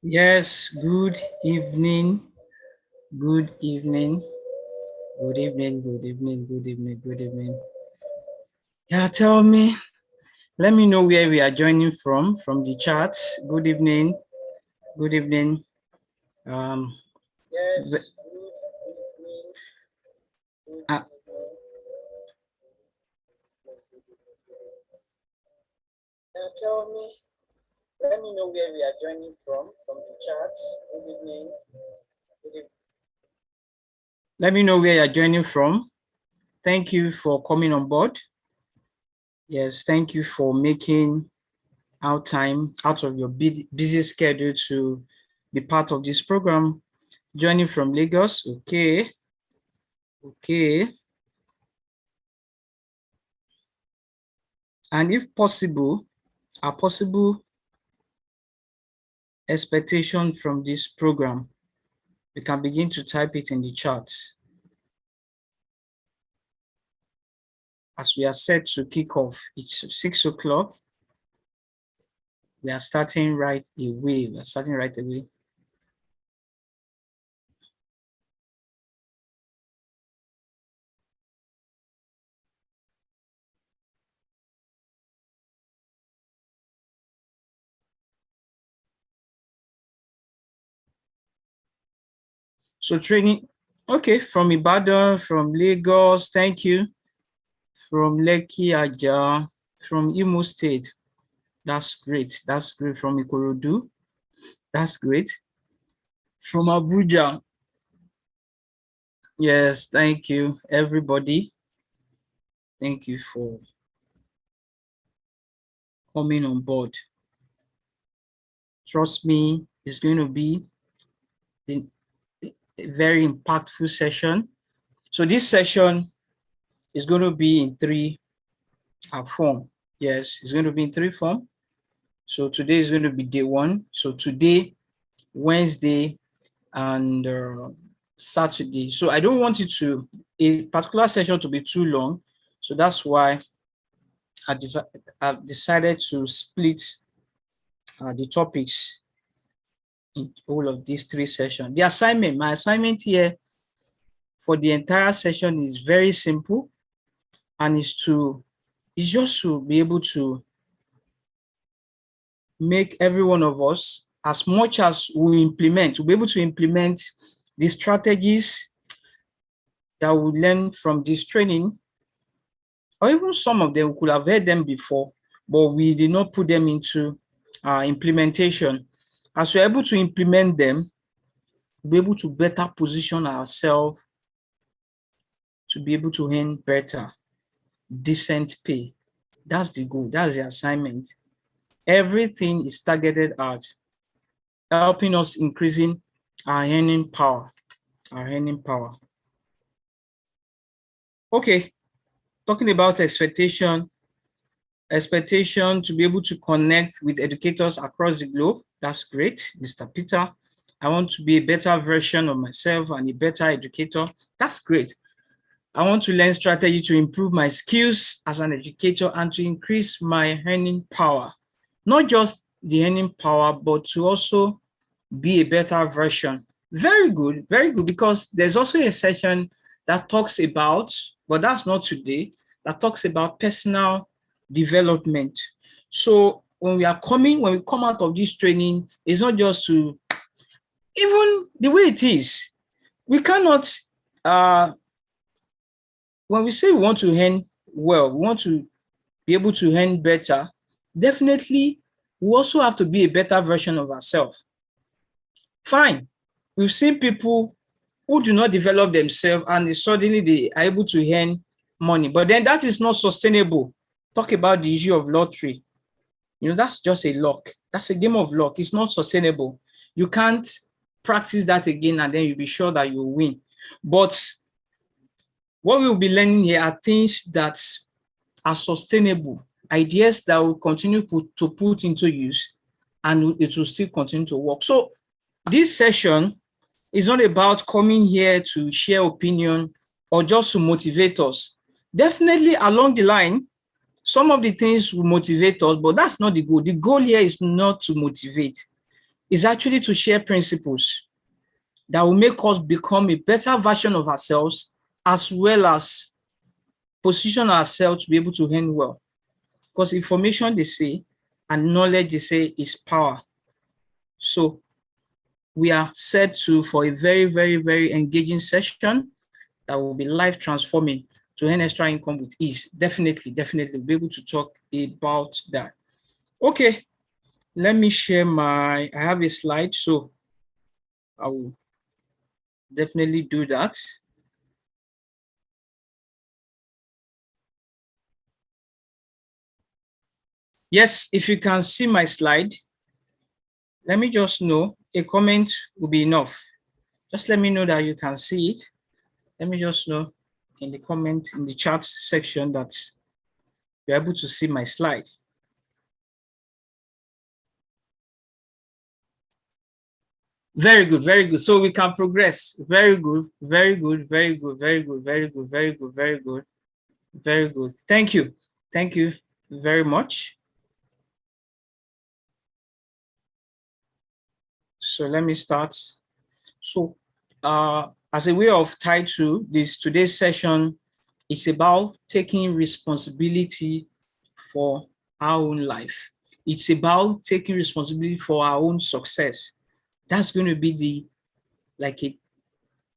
Yes, good evening. Good evening. Good evening. Good evening. Good evening. Good evening. Yeah, tell me. Let me know where we are joining from the chats. Good evening. Good evening. Yes. Uh, yeah, tell me. Let me know where we are joining from the chats. Good evening. Good evening. Let me know where you are joining from. Thank you for coming on board. Yes, thank you for making out time out of your busy schedule to be part of this program. Joining from Lagos, okay. And if possible, a possible expectation from this program, you can begin to type it in the chat. As we are set to kick off, it's 6 o'clock. We are starting right away. So training, okay, from Ibadan, from Lagos, thank you. From Lekki, Aja, from Imo State. That's great. That's great. From Ikorodu. That's great. From Abuja. Yes, thank you, everybody. Thank you for coming on board. Trust me, it's going to be a very impactful session. So this session is going to be in three form. Yes, it's going to be in three form. So today is going to be day one. So today, Wednesday, and Saturday. So I don't want a particular session to be too long. So that's why I've decided to split the topics in all of these three sessions. My assignment here for the entire session is very simple, and it's just to be able to make every one of us, as much as we implement, to be able to implement the strategies that we learn from this training, or even some of them we could have heard them before, but we did not put them into implementation. As we're able to implement them, we'll be able to better position ourselves to be able to earn better, decent pay. That's the goal. That's the assignment. Everything is targeted at helping us increasing our earning power. Okay, talking about expectation to be able to connect with educators across the globe. That's great, Mr. Peter. I want to be a better version of myself and a better educator. That's great. I want to learn strategy to improve my skills as an educator and to increase my earning power. Not just the earning power, but to also be a better version. Very good, because there's also a session that talks about, but that's not today, that talks about personal development. So when we come out of this training, it's not just to, even the way it is, we cannot, when we say we want to earn well, we want to be able to earn better, definitely we also have to be a better version of ourselves. Fine, we've seen people who do not develop themselves and suddenly they are able to earn money, but then that is not sustainable. Talk about the issue of lottery. That's just a luck. That's a game of luck. It's not sustainable. You can't practice that again and then you'll be sure that you'll win. But what we'll be learning here are things that are sustainable, ideas that will continue to put into use, and it will still continue to work. So this session is not about coming here to share opinion or just to motivate us. Definitely along the line, some of the things will motivate us, but that's not the goal. The goal here is not to motivate. It's actually to share principles that will make us become a better version of ourselves, as well as position ourselves to be able to earn well. Because information, they say, and knowledge, they say, is power. So we are set for a very, very, very engaging session that will be life transforming to earn extra income with ease. Definitely, we'll be able to talk about that. Okay, let me share I have a slide, so I will definitely do that. Yes, if you can see my slide, let me just know. A comment will be enough. Just let me know that you can see it. Let me just know in the comment, in the chat section, that you're able to see my slide. Very good, very good. So we can progress. Very good, very good, very good, very good, very good, very good, very good, very good. Thank you. Thank you very much. So let me start. So as a way of title, today's session is about taking responsibility for our own life. It's about taking responsibility for our own success. That's going to be a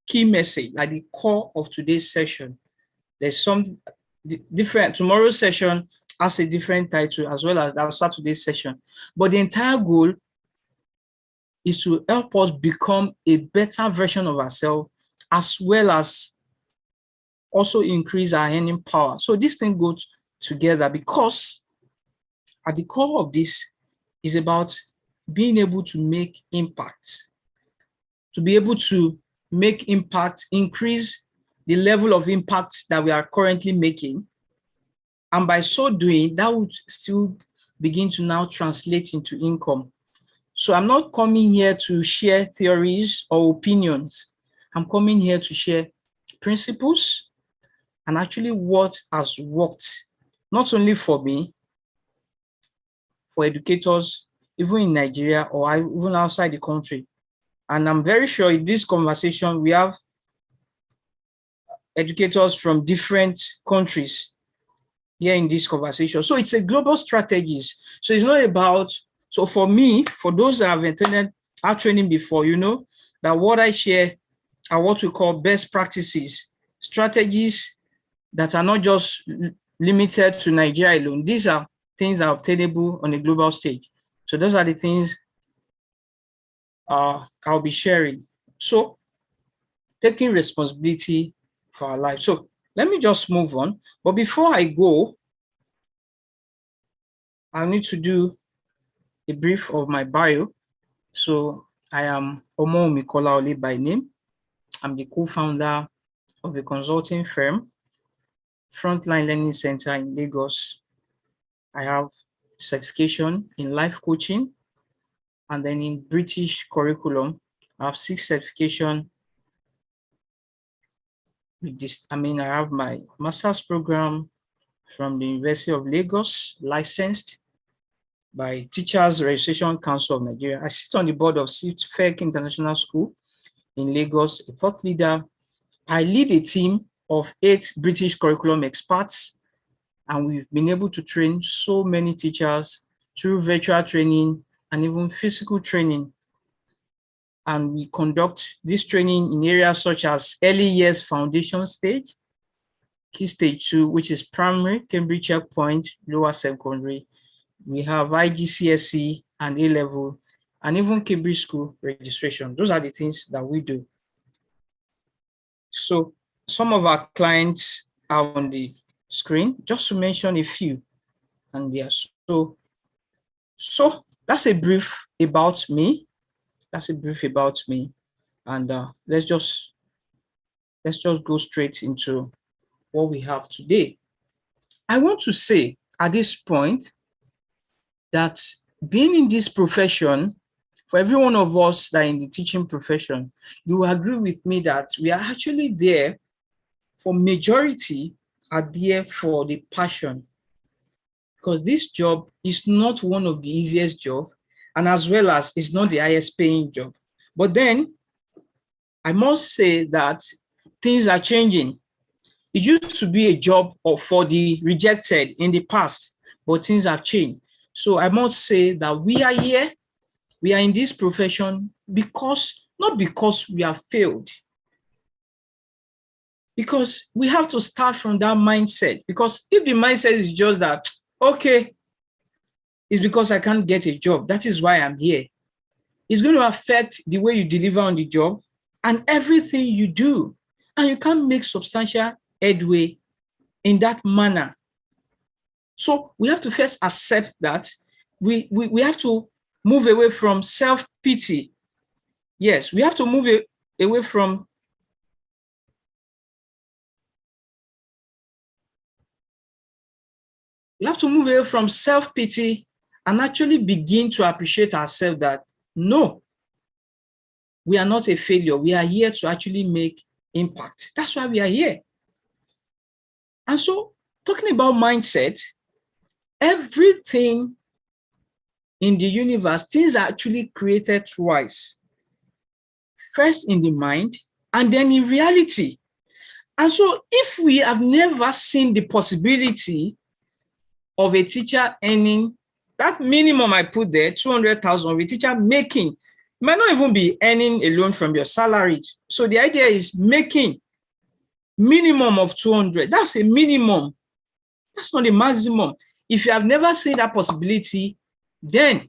key message, like the core of today's session. There's some different, tomorrow's session has a different title, as well as our Saturday's session. But the entire goal is to help us become a better version of ourselves, as well as also increase our earning power. So this thing goes together, because at the core of this is about being able to make impact, to be able to make impact, increase the level of impact that we are currently making. And by so doing, that would still begin to now translate into income. So I'm not coming here to share theories or opinions. I'm coming here to share principles and actually what has worked, not only for me, for educators, even in Nigeria or even outside the country. And I'm very sure in this conversation, we have educators from different countries here in this conversation. So it's a global strategy. So it's not about, so for me, for those that have attended our training before, you know that what I share are what we call best practices, strategies that are not just limited to Nigeria alone. These are things that are obtainable on a global stage. So those are the things I'll be sharing. So taking responsibility for our life. So let me just move on. But before I go, I need to do a brief of my bio. So I am Omoumi Kolaole by name. I'm the co-founder of a consulting firm, Frontline Learning Center in Lagos. I have certification in life coaching, and then in British curriculum, I have 6 certification with this. I have my master's program from the University of Lagos, licensed by Teachers Registration Council of Nigeria. I sit on the board of FEC International School in Lagos, a thought leader. I lead a team of 8 British curriculum experts, and we've been able to train so many teachers through virtual training and even physical training. And we conduct this training in areas such as early years foundation stage, key stage 2, which is primary, Cambridge checkpoint, lower secondary. We have IGCSE and A-level, and even Cambridge school registration. Those are the things that we do. So some of our clients are on the screen, just to mention a few. And yes, so that's a brief about me. That's a brief about me. And let's just go straight into what we have today. I want to say at this point that being in this profession, for every one of us that are in the teaching profession, you will agree with me that we are actually there, for majority are there for the passion. Because this job is not one of the easiest jobs, and as well as it's not the highest paying job. But then I must say that things are changing. It used to be a job for the rejected in the past, but things have changed. So I must say that we are here, we are in this profession because, not because we have failed, because we have to start from that mindset. Because if the mindset is just that, okay, it's because I can't get a job, that is why I'm here, it's going to affect the way you deliver on the job and everything you do. And you can't make substantial headway in that manner. So we have to first accept that we have to move away from self-pity. Yes, we have to move away from self-pity and actually begin to appreciate ourselves that no, we are not a failure. We are here to actually make impact. That's why we are here. And so, talking about mindset, everything in the universe, things are actually created twice. First in the mind, and then in reality. And so, if we have never seen the possibility of a teacher earning that minimum I put there, 200,000, of a teacher making, might not even be earning a loan from your salary. So the idea is making minimum of 200. That's a minimum. That's not the maximum. If you have never seen that possibility, then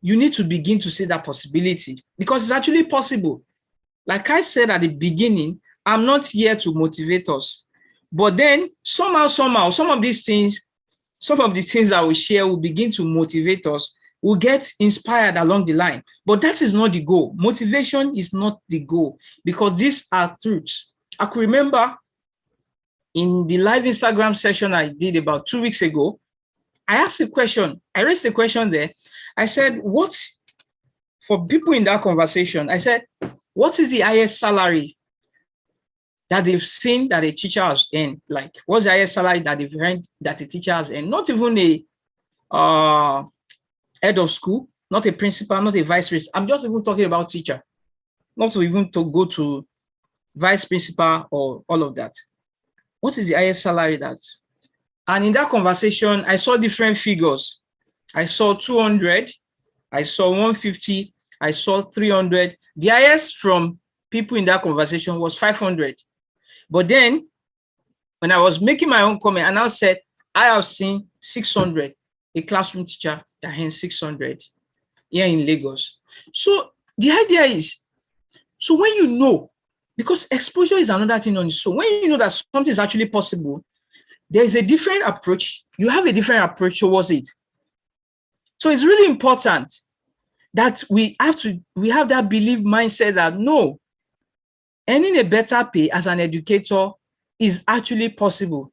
you need to begin to see that possibility, because it's actually possible. Like I said at the beginning, I'm not here to motivate us. But then somehow, some of these things, some of the things I will share will begin to motivate us. We'll get inspired along the line. But that is not the goal. Motivation is not the goal, because these are truths. I could remember in the live Instagram session I did about 2 weeks ago, I asked a question. I raised a question there. I said, what, for people in that conversation, I said, what is the highest salary that they've seen that a teacher has earned? Like, what's the highest salary that they've earned that a teacher has earned? Not even a head of school, not a principal, not a vice principal. I'm just even talking about teacher, not to even to go to vice principal or all of that. What is the highest salary that? And in that conversation, I saw different figures. I saw 200, I saw 150, I saw 300. The highest from people in that conversation was 500. But then when I was making my own comment, and I said, I have seen 600, a classroom teacher that earns 600 here in Lagos. So the idea is, so when you know, because exposure is another thing on it. So when you know that something is actually possible, there is a different approach. You have a different approach towards it. So it's really important that we have that belief mindset that no, earning a better pay as an educator is actually possible.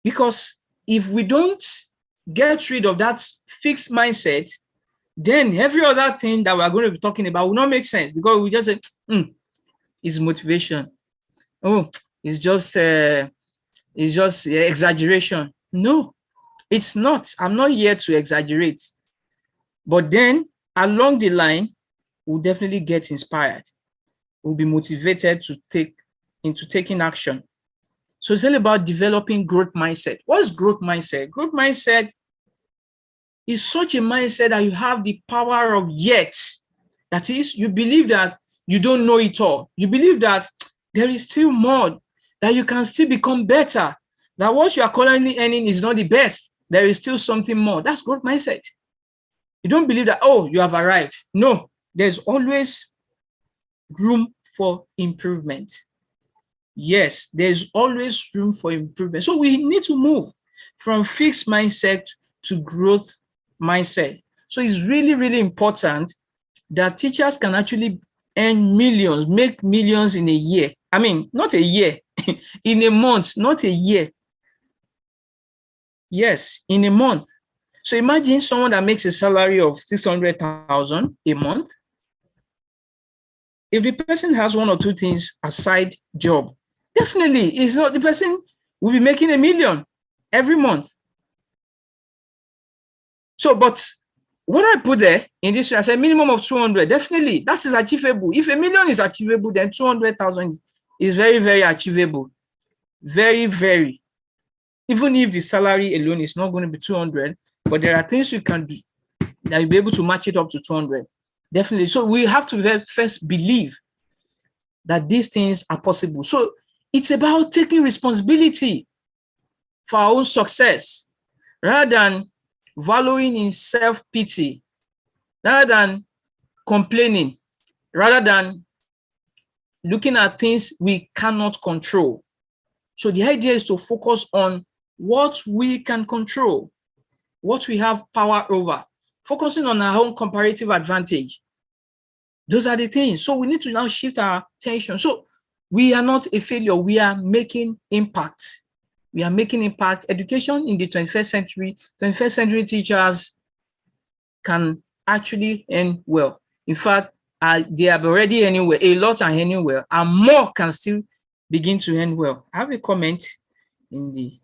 Because if we don't get rid of that fixed mindset, then every other thing that we're going to be talking about will not make sense, because we just say, it's motivation. Oh, it's just exaggeration. No, it's not. I'm not here to exaggerate. But then along the line, we'll definitely get inspired. We'll be motivated to taking action. So it's all about developing growth mindset. What is growth mindset? Growth mindset is such a mindset that you have the power of yet. That is, you believe that you don't know it all. You believe that there is still more, that you can still become better, that what you are currently earning is not the best. There is still something more. That's growth mindset. You don't believe that, oh, you have arrived. No, there's always room for improvement. Yes, there's always room for improvement. So we need to move from fixed mindset to growth mindset. So it's really, really important that teachers can actually earn millions, make millions in a year. I mean, not a year, in a month, not a year. Yes, in a month. So imagine someone that makes a salary of 600,000 a month. If the person has one or two things aside job, definitely it's not, the person will be making $1 million every month. So, but what I put there in this, I said minimum of 200. Definitely, that is achievable. If $1 million is achievable, then 200,000 is very, very achievable. Very, very. Even if the salary alone is not going to be 200, but there are things you can do that you'll be able to match it up to 200. Definitely. So we have to first believe that these things are possible. So it's about taking responsibility for our own success rather than valuing in self-pity, rather than complaining, rather than looking at things we cannot control. So the idea is to focus on what we can control, what we have power over, focusing on our own comparative advantage. Those are the things. So we need to now shift our attention. So we are not a failure. We are making impact. We are making impact. Education in the 21st century teachers can actually earn well. In fact, they are already earning well. A lot are earning well, and more can still begin to earn well. I have a comment in the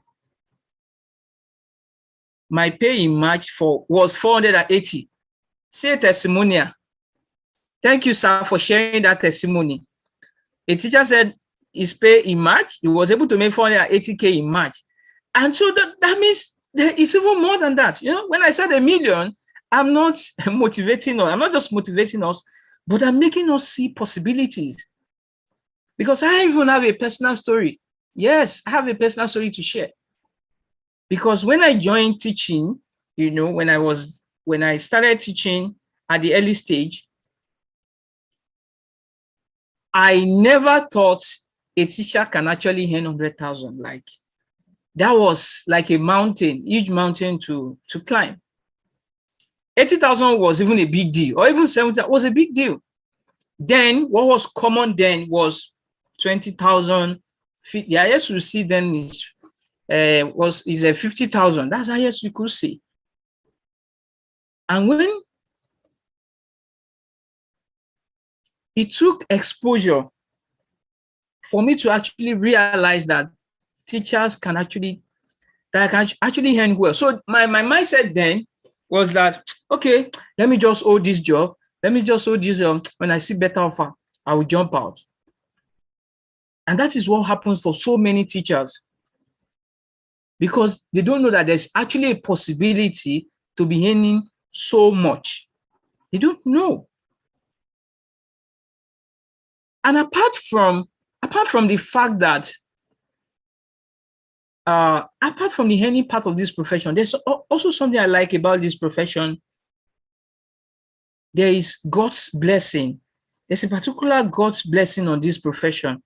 my pay in March was 480. Say a testimonial. Thank you, sir, for sharing that testimony. A teacher said his pay in March, he was able to make 480K in March. And so that means there is even more than that. You know, when I said $1 million, I'm not motivating us. I'm not just motivating us, but I'm making us see possibilities. Because I even have a personal story. Yes, I have a personal story to share. Because when I joined teaching, you know, when I started teaching at the early stage, I never thought a teacher can actually earn 100,000. Like, that was like a mountain, huge mountain to climb. 80,000 was even a big deal, or even 70,000 was a big deal. Then what was common then was 20,000. The highest we see then is a 50,000. That's the highest we could see. And when it took exposure for me to actually realize that teachers can actually earn well. So my mindset then was that, okay, let me just hold this job. Let me just hold this job. When I see better offer, I will jump out. And that is what happens for so many teachers, because they don't know that there's actually a possibility to be earning so much. They don't know. And apart from the fact that, apart from the earning part of this profession, there's also something I like about this profession. There is God's blessing. There's a particular God's blessing on this profession.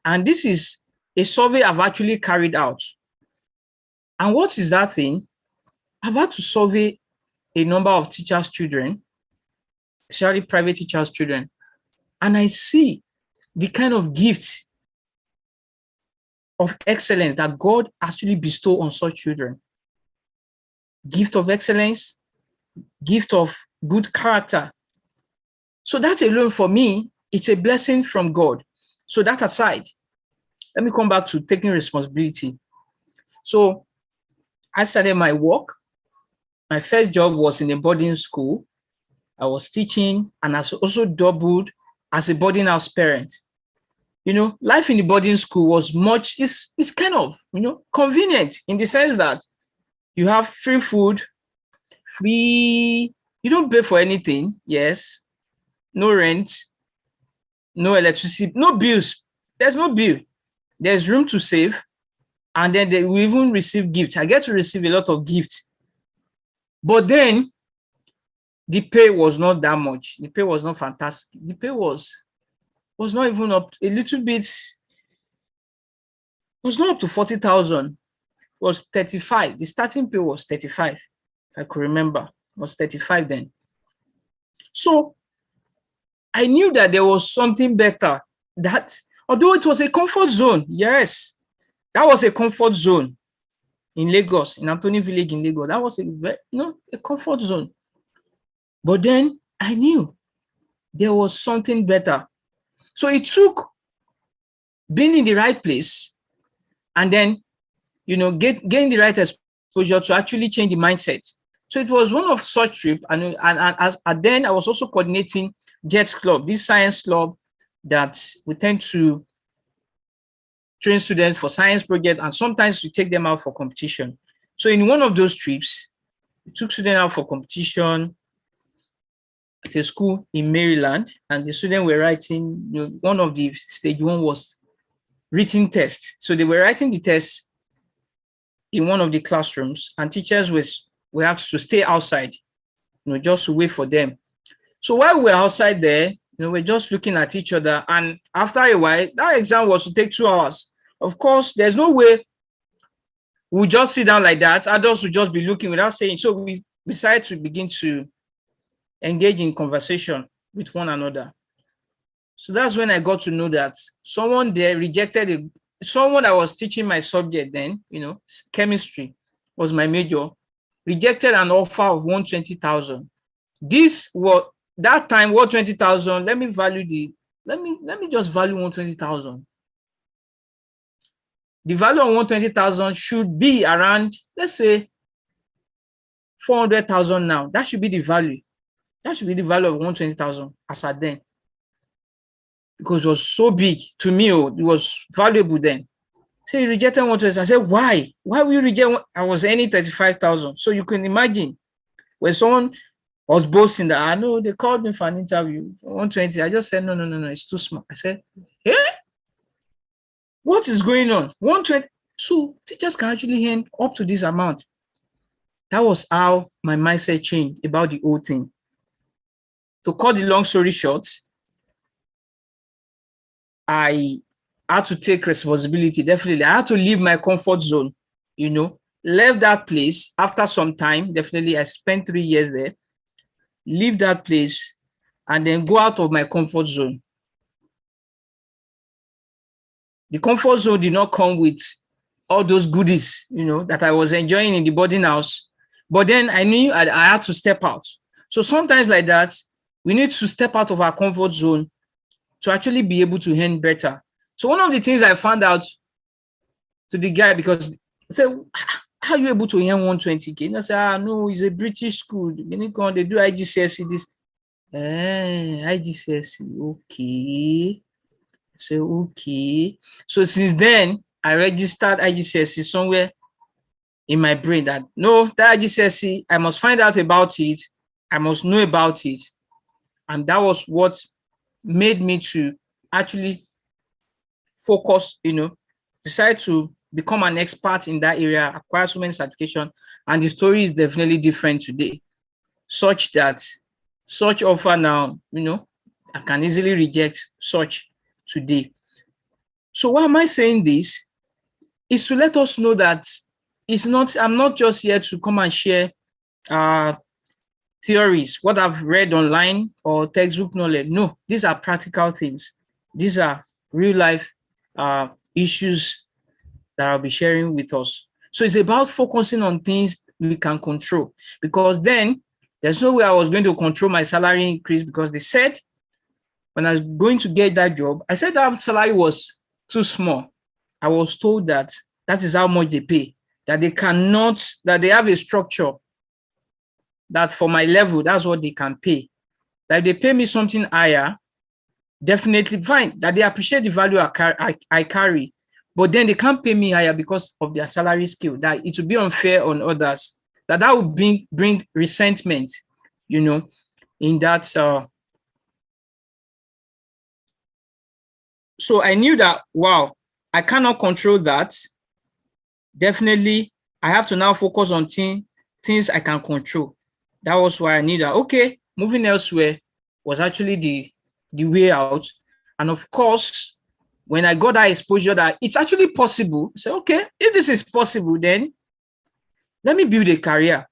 And this is a survey I've actually carried out. And what is that thing? I've had to survey a number of teachers' children, especially private teachers' children, and I see the kind of gift of excellence that God actually bestows on such children. Gift of excellence, gift of good character. So that alone for me, it's a blessing from God. So that aside, let me come back to taking responsibility. So I started my work. My first job was in a boarding school. I was teaching, and I also doubled as a boarding house parent. You know, life in the boarding school was it's kind of, you know, convenient in the sense that you have free food, you don't pay for anything. Yes. No rent, no electricity, no bills. There's no bill. There's room to save. And then we even receive gifts. I get to receive a lot of gifts. But then the pay was not that much. The pay was not fantastic. The pay was not even up a little bit. Was not up to 40,000. Was 35. The starting pay was 35. If I could remember, it was 35 then. So I knew that there was something better. That Although it was a comfort zone, yes, that was a comfort zone in Lagos, in Anthony Village in Lagos. That was a comfort zone. But then I knew there was something better. So it took being in the right place and then, getting the right exposure to actually change the mindset. So it was one of such trips, and then I was also coordinating JETS Club, this science club that we tend to train students for science project, and sometimes we take them out for competition. So in one of those trips, we took students out for competition at a school in Maryland, and the students were writing, one of the stage 1 was written test. So they were writing the test in one of the classrooms, and teachers were asked to stay outside, just to wait for them. So while we were outside there, we're just looking at each other, and after a while, that exam was to take 2 hours. Of course, there's no way we'll just sit down like that. Adults will just be looking without saying. So we decided to begin to engage in conversation with one another. So that's when I got to know that someone there rejected someone that was teaching my subject then, chemistry was my major, rejected an offer of 120,000. That time, 120,000, let me just value 120,000. The value of 120,000 should be around, let's say, 400,000 now. That should be the value. That should be the value of 120,000 as at then. Because it was so big to me, it was valuable then. So he rejected 120,000. I said, why? Why will you reject? I was earning 35,000. So you can imagine when someone was boasting that, I know they called me for an interview for 120. I just said, no, it's too small. I said, what is going on? 120. So teachers can actually earn up to this amount. That was how my mindset changed about the whole thing. To cut the long story short, I had to take responsibility. Definitely, I had to leave my comfort zone, left that place after some time. Definitely, I spent 3 years there, leave that place, and then go out of my comfort zone. The comfort zone did not come with all those goodies, that I was enjoying in the boarding house. But then I knew I had to step out. So sometimes like that, we need to step out of our comfort zone to actually be able to earn better. So one of the things I found out to the guy, because I said, how are you able to earn 120K? And I said, no, it's a British school. They do IGCSE this. IGCSE, okay. So, okay. So since then, I registered IGCSE somewhere in my brain that, no, that IGCSE, I must find out about it. I must know about it. And that was what made me to actually focus, decide to become an expert in that area, acquire so many certifications. And the story is definitely different today, such that such offer now, I can easily reject such today. So why am I saying this? Is to let us know that I'm not just here to come and share theories, what I've read online or textbook knowledge. No, these are practical things. These are real life issues that I'll be sharing with us. So it's about focusing on things we can control, because then there's no way I was going to control my salary increase, because they said when I was going to get that job, I said that salary was too small. I was told that is how much they pay, that they have a structure that for my level, that's what they can pay. That if they pay me something higher, definitely fine, that they appreciate the value I carry, but then they can't pay me higher because of their salary scale, that it would be unfair on others, that would bring resentment, in that. So I knew that, wow, I cannot control that. Definitely, I have to now focus on things I can control. That was why I knew that, okay, moving elsewhere was actually the way out. And of course, when I got that exposure that it's actually possible, I said, okay, if this is possible, then let me build a career.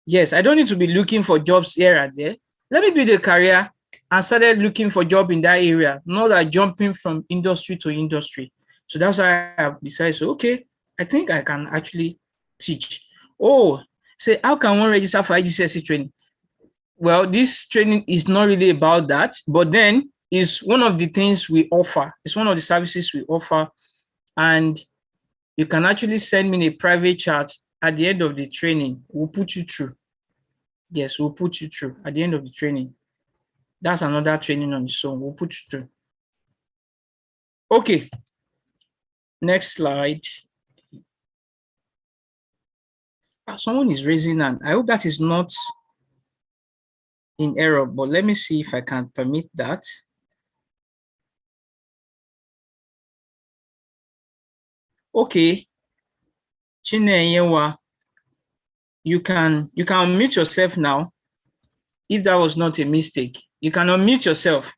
Yes, I don't need to be looking for jobs here and there. Let me build a career and started looking for job in that area, not like jumping from industry to industry. So that's why I have decided, so, okay, I think I can actually teach. Oh, say, how can one register for IGCSE training? Well, this training is not really about that, but then it's one of the things we offer. It's one of the services we offer. And you can actually send me a private chat at the end of the training. We'll put you through. Yes, we'll put you through at the end of the training. That's another training on its own. We'll put you through. Okay. Next slide. Someone is raising hand. I hope that is not in error, but let me see if I can permit that. Okay. Chinenyewa, you can unmute yourself now. If that was not a mistake, you can unmute yourself.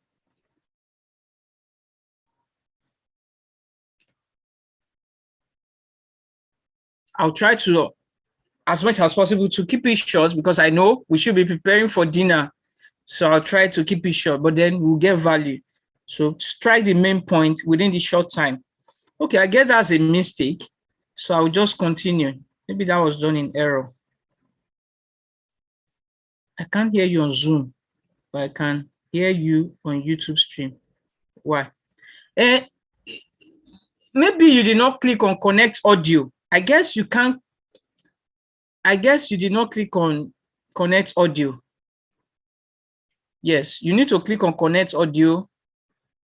I'll try to, as much as possible, to keep it short because I know we should be preparing for dinner. So I'll try to keep it short, but then we'll get value. So strike the main point within the short time. Okay, I get that's a mistake. So I'll just continue. Maybe that was done in error. I can't hear you on Zoom, but I can hear you on YouTube stream. Why? Maybe you did not click on connect audio. I guess you can't. I guess you did not click on connect audio. Yes, you need to click on connect audio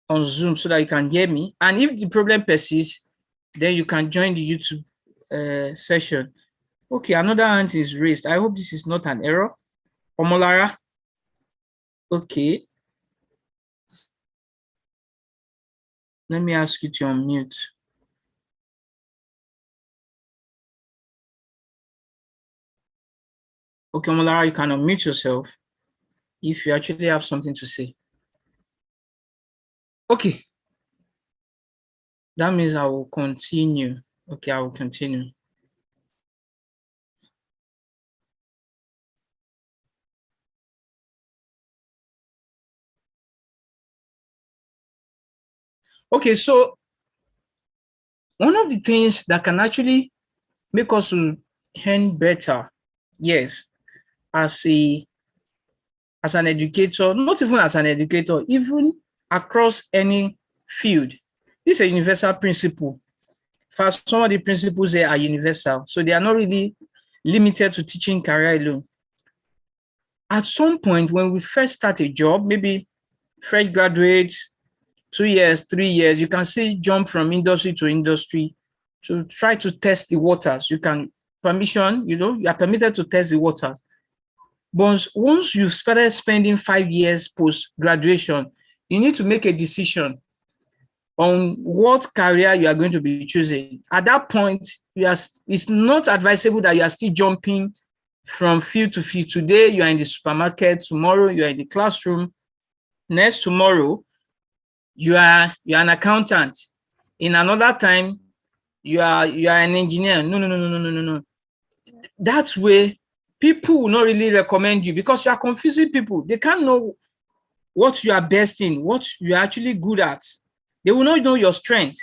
on Zoom so that you can hear me. And if the problem persists, then you can join the YouTube session. Okay, another hand is raised. I hope this is not an error. Omolara. Okay. Let me ask you to unmute. Okay, Omolara, you can unmute yourself if you actually have something to say. Okay. That means I will continue. Okay, I will continue. Okay, so one of the things that can actually make us earn better, yes, as an educator, not even as an educator, even across any field. This is a universal principle. First, some of the principles there are universal, so they are not really limited to teaching career alone. At some point, when we first start a job, maybe fresh graduates, 2 years, 3 years, you can see jump from industry to industry to try to test the waters. You can permission, you are permitted to test the waters. But once you've started spending 5 years post-graduation, you need to make a decision on what career you are going to be choosing. At that point, it's not advisable that you are still jumping from field to field. Today, you are in the supermarket. Tomorrow, you are in the classroom. Next tomorrow, you are an accountant. In another time, you are an engineer. No. That's where people will not really recommend you because you are confusing people. They can't know what you are best in, what you are actually good at. They will not know your strength.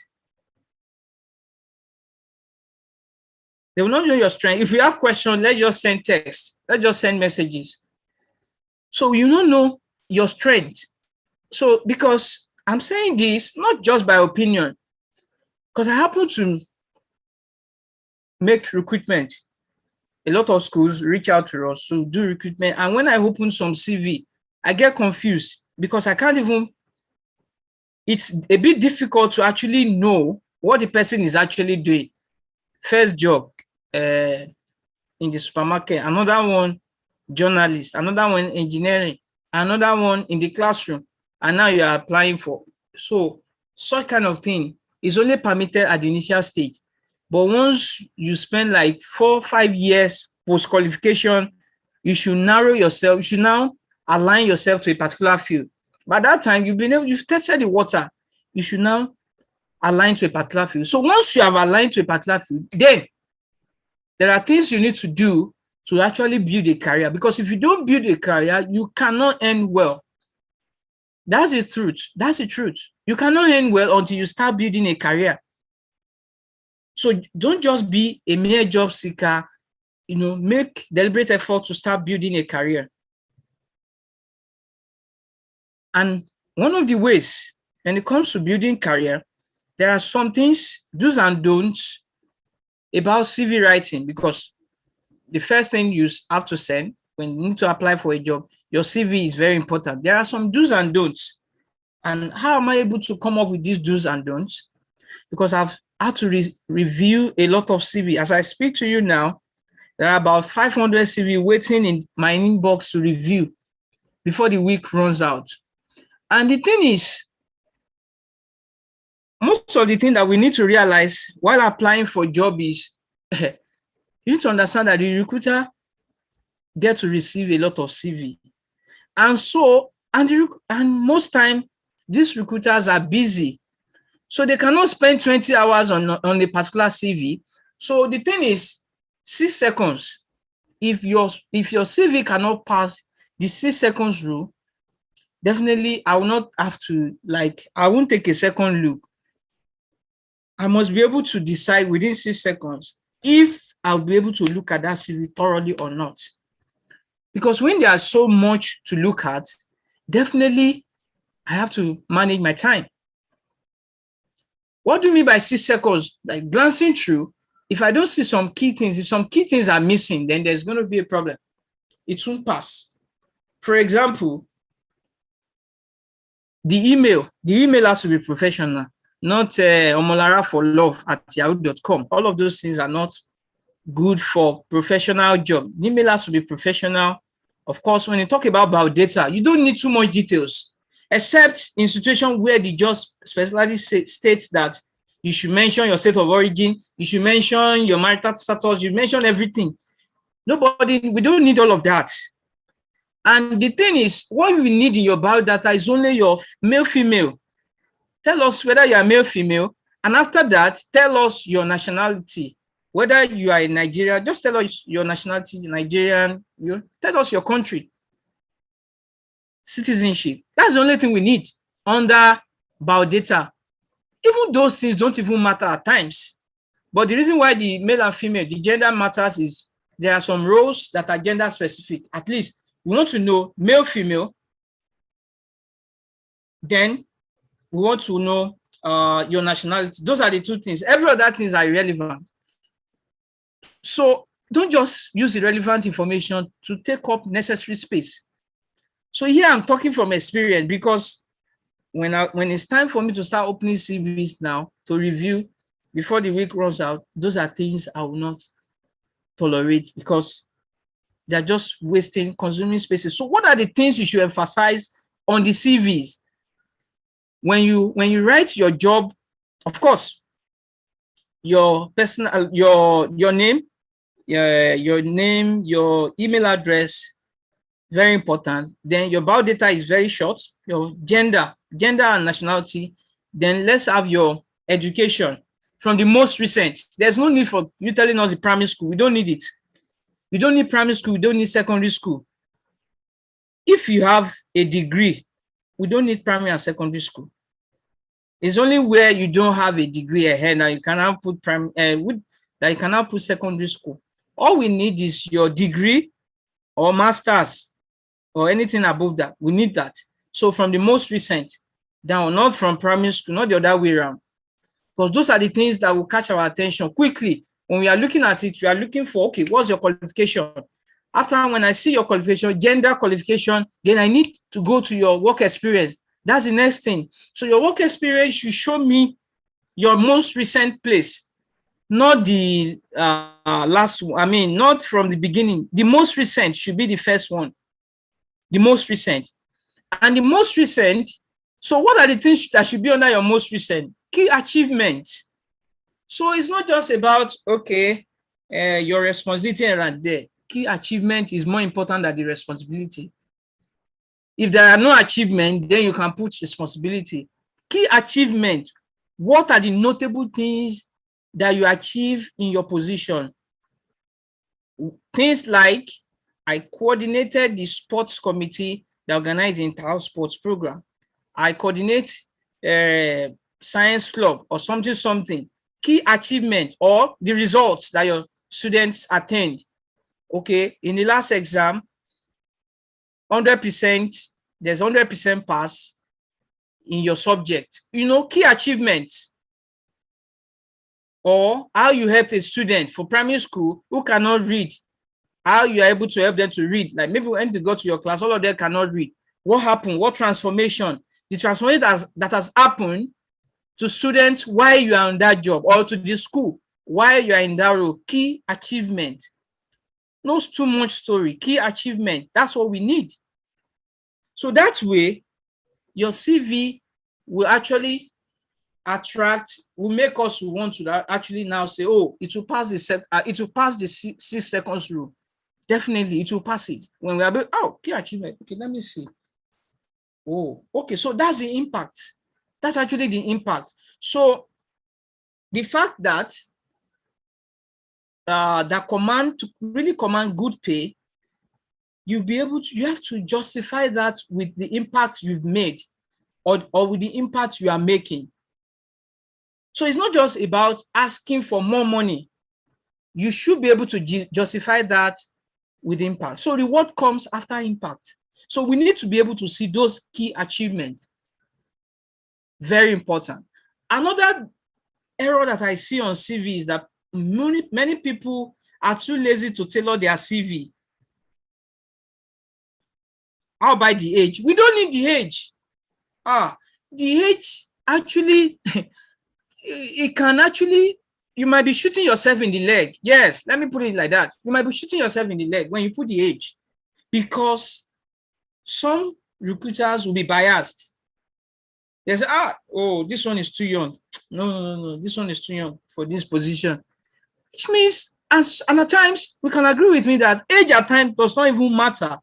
They will not know your strength. If you have questions, let's just send text. Let's just send messages. So you don't know your strength. So because I'm saying this, not just by opinion, because I happen to make recruitment. A lot of schools reach out to us to do recruitment. And when I open some CV, I get confused because I can't even, it's a bit difficult to actually know what the person is actually doing. First job in the supermarket, another one journalist, another one engineering, another one in the classroom, and now you are applying for. So such kind of thing is only permitted at the initial stage. But once you spend like 4 or 5 years post-qualification, you should narrow yourself, you should now align yourself to a particular field. By that time, you've tested the water, you should now align to a particular field. So once you have aligned to a particular field, then there are things you need to do to actually build a career. Because if you don't build a career, you cannot earn well. That's the truth. That's the truth. You cannot end well until you start building a career. So don't just be a mere job seeker, make deliberate effort to start building a career. And one of the ways when it comes to building career, there are some things, do's and don'ts about CV writing, because the first thing you have to send when you need to apply for a job, your CV is very important. There are some do's and don'ts. And how am I able to come up with these do's and don'ts? Because I've had to review a lot of CV. As I speak to you now, there are about 500 CV waiting in my inbox to review before the week runs out. And the thing is, most of the thing that we need to realize while applying for a job is you need to understand that the recruiter gets to receive a lot of CV. And so, and most time, these recruiters are busy. So they cannot spend 20 hours on a particular CV. So the thing is, 6 seconds. If your CV cannot pass the 6 seconds rule, definitely I will not have to, I won't take a second look. I must be able to decide within 6 seconds if I'll be able to look at that CV thoroughly or not. Because when there's so much to look at, definitely I have to manage my time. What do you mean by 6 seconds? Like glancing through, if I don't see some key things, if some key things are missing, then there's going to be a problem. It won't pass. For example, the email has to be professional, not omolara4love@yahoo.com. All of those things are not good for professional job. The email has to be professional. Of course, when you talk about biodata, you don't need too much details, except in situations where the job specifically states that you should mention your state of origin, you should mention your marital status, you mention everything. We don't need all of that. And the thing is, what we need in your biodata is only your male, female. Tell us whether you are male, female, and after that, tell us your nationality. Whether you are in Nigeria, just tell us your nationality, Nigerian, tell us your country. Citizenship. That's the only thing we need under biodata. Even those things don't even matter at times. But the reason why the male and female, the gender matters is there are some roles that are gender specific. At least we want to know male, female. Then we want to know your nationality. Those are the two things. Every other things are irrelevant. So don't just use irrelevant information to take up necessary space. So here I'm talking from experience, because when it's time for me to start opening CVs now to review before the week runs out, those are things I will not tolerate, because they're just consuming spaces. So what are the things you should emphasize on the CVs? When you write your job, of course, your personal, your name, your email address, very important. Then your biodata is very short. Your gender and nationality. Then let's have your education from the most recent. There's no need for you telling us the primary school. We don't need it. We don't need primary school. We don't need secondary school. If you have a degree, we don't need primary and secondary school. It's only where you don't have a degree ahead now you cannot put you cannot put secondary school. All we need is your degree or master's or anything above that. We need that. So from the most recent down, not from primary school, not the other way around. Because those are the things that will catch our attention quickly. When we are looking at it, we are looking for, okay, what's your qualification? After, when I see your qualification, gender qualification, then I need to go to your work experience. That's the next thing. So your work experience should show me your most recent place, not the last one. I mean, not from the beginning. The most recent should be the first one. The most recent. And the most recent, so what are the things that should be under your most recent? Key achievements. So it's not just about, okay, your responsibility around there. Key achievement is more important than the responsibility. If there are no achievement, then you can put responsibility. Key achievement. What are the notable things that you achieve in your position? Things like, I coordinated the sports committee that organized the entire sports program. I coordinate science club or something. Key achievement or the results that your students attained. Okay, in the last exam, 100%, there's 100% pass in your subject. You know, key achievements. Or how you helped a student for primary school who cannot read, how you are able to help them to read. Like maybe when they go to your class, all of them cannot read. What happened? What transformation? The transformation that has happened to students while you are on that job, or to the school while you are in that role. Key achievement. Not too much story. Key achievement. That's what we need. So that way, your CV will actually attract, will make us want to actually now say, oh, it will pass the 6 seconds rule. Definitely, it will pass it. When we are, oh, key achievement. Okay, let me see. Oh, okay. So that's the impact. That's actually the impact. So the fact that that command to really command good pay, you have to justify that with the impact you've made, or with the impact you are making. So it's not just about asking for more money. You should be able to justify that with impact. So reward comes after impact. So we need to be able to see those key achievements. Very important. Another error that I see on CV is that many people are too lazy to tailor their CV. How about the age? We don't need the age. The age actually, it can actually, you might be shooting yourself in the leg. Yes, let me put it like that. You might be shooting yourself in the leg when you put the age, because some recruiters will be biased. They say, oh, this one is too young. No, this one is too young for this position. Which means, and at times, we can agree with me that age at times does not even matter.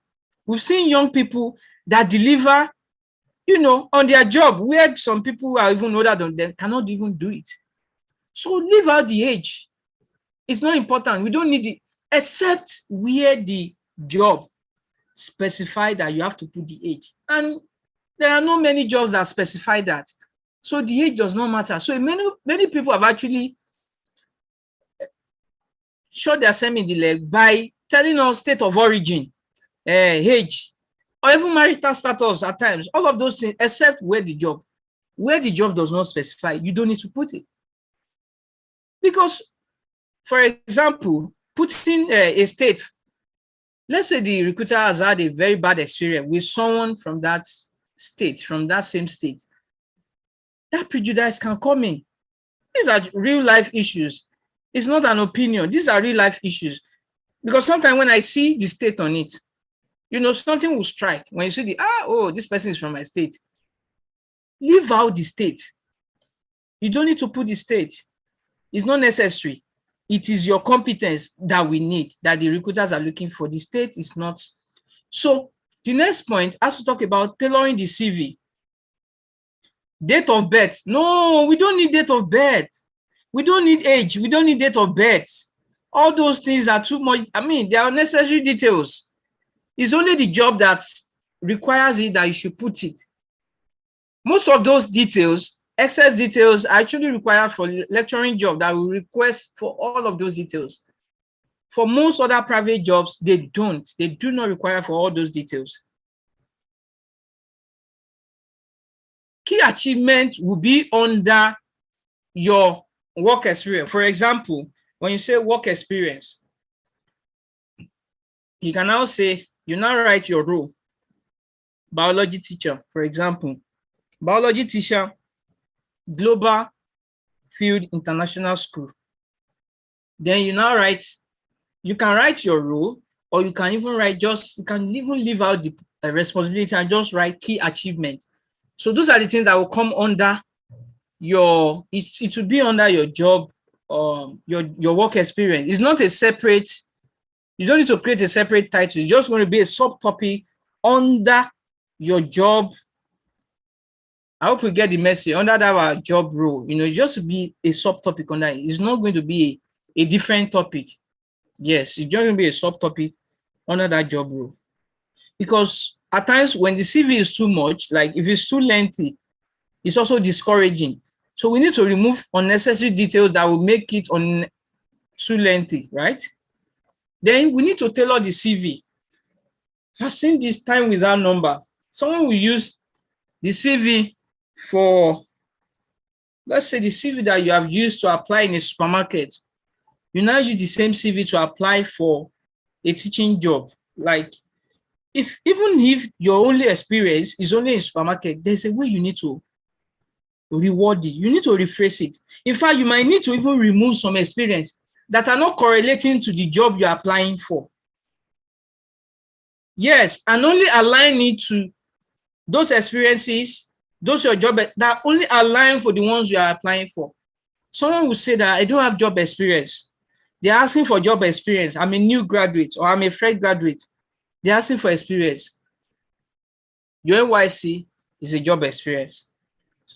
We've seen young people that deliver, on their job, where some people who are even older than them cannot even do it. So leave out the age. It's not important. We don't need it, except where the job specify that you have to put the age. And there are not many jobs that specify that. So the age does not matter. So many people have actually shot themselves in the leg by telling us state of origin, age, or even marital status at times. All of those things, except where the job does not specify, you don't need to put it. Because, for example, putting a state, let's say the recruiter has had a very bad experience with someone from that state, from that same state, that prejudice can come in. These are real life issues. It's not an opinion. These are real life issues. Because sometimes when I see the state on it, something will strike. When you see this person is from my state. Leave out the state. You don't need to put the state. It's not necessary. It is your competence that we need, that the recruiters are looking for. The state is not. So the next point has to talk about tailoring the CV. Date of birth. No, we don't need date of birth. We don't need age. We don't need date of birth. All those things are too much. I mean, they are necessary details. It's only the job that requires it that you should put it. Most of those details, excess details, are actually required for lecturing job that will request for all of those details. For most other private jobs, they don't. They do not require for all those details. Key achievement will be under your work experience. For example, when you say work experience, you can now say, you now write your role. Biology teacher, for example. Biology teacher, Global Field International School. Then you now write, you can write your role, or you can even write you can even leave out the responsibility and just write key achievement. So those are the things that will come under your, it will be under your job, your work experience. It's not a separate, you don't need to create a separate title. It's just going to be a subtopic under your job. I hope we get the message. Under that job role, just be a subtopic under it. It's not going to be a different topic. Yes, it's just going to be a subtopic under that job role. Because at times when the CV is too much, like if it's too lengthy, it's also discouraging. So we need to remove unnecessary details that will make it too lengthy, right? Then we need to tailor the CV. I've seen this time without number. Someone will use the CV for, let's say, the CV that you have used to apply in a supermarket. You now use the same CV to apply for a teaching job. Like, even if your only experience is only in supermarket, there's a way you need to reward it. You need to rephrase it. In fact, you might need to even remove some experience that are not correlating to the job you're applying for. Yes, and only align it to those experiences, those your job that only align for the ones you are applying for. Someone will say that I don't have job experience. They're asking for job experience. I'm a new graduate or I'm a fresh graduate. They're asking for experience. Your NYSC is a job experience.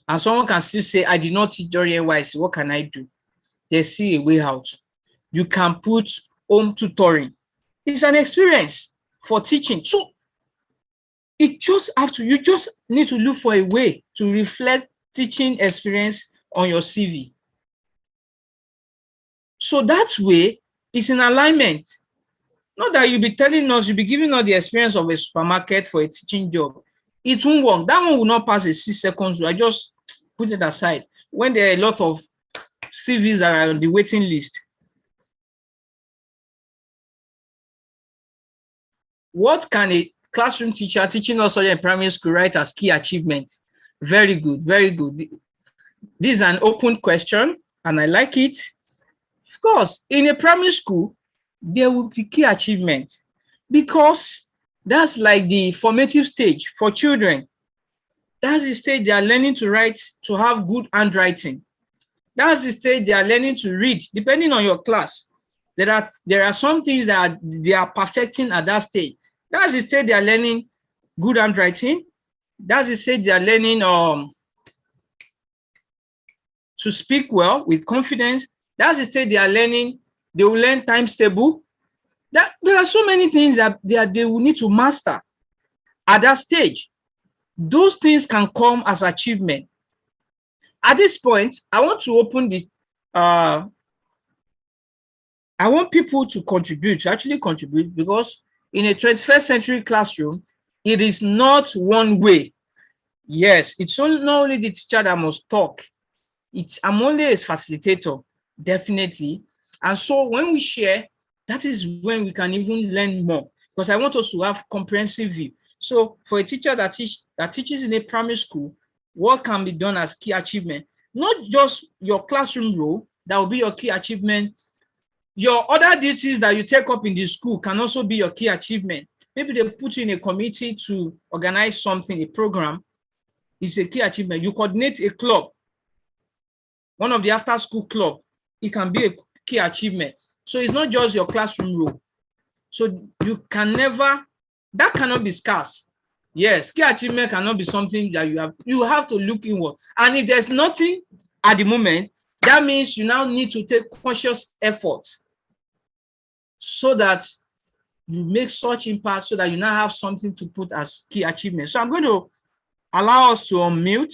And someone can still say, I did not teach during NYSC. What can I do? There's still a way out. You can put home tutoring. It's an experience for teaching. So you just need to look for a way to reflect teaching experience on your CV. So that way, it's in alignment. Not that you'll be telling us, you'll be giving us the experience of a supermarket for a teaching job. It won't work. That one will not pass a 6 seconds. I just put it aside. When there are a lot of CVs that are on the waiting list. What can a classroom teacher teaching us in primary school write as key achievement? Very good, very good. This is an open question, and I like it. Of course, in a primary school, there will be key achievement because that's like the formative stage for children. That's the stage they are learning to write, to have good handwriting. That's the stage they are learning to read, depending on your class. There are some things that they are perfecting at that stage. That's the stage they are learning good handwriting. That's the stage they are learning to speak well with confidence. That's the stage they are learning. They will learn times table. There are so many things that they will need to master at that stage. Those things can come as achievement. At this point, I want to open the I want people to actually contribute, because in a 21st century classroom, it is not one way. Yes, it's not only the teacher that must talk. I'm only a facilitator, definitely. And so when we share, that is when we can even learn more, because I want us to have comprehensive view. So for a teacher that teaches in a primary school, what can be done as key achievement? Not just your classroom role, that will be your key achievement. Your other duties that you take up in the school can also be your key achievement. Maybe they put you in a committee to organize something, a program. It's a key achievement. You coordinate a club, one of the after-school club. It can be a key achievement. So it's not just your classroom role. So that cannot be scarce. Yes, key achievement cannot be something that you have to look inward. And if there's nothing at the moment, that means you now need to take conscious effort so that you make such impact, so that you now have something to put as key achievement. So I'm going to allow us to unmute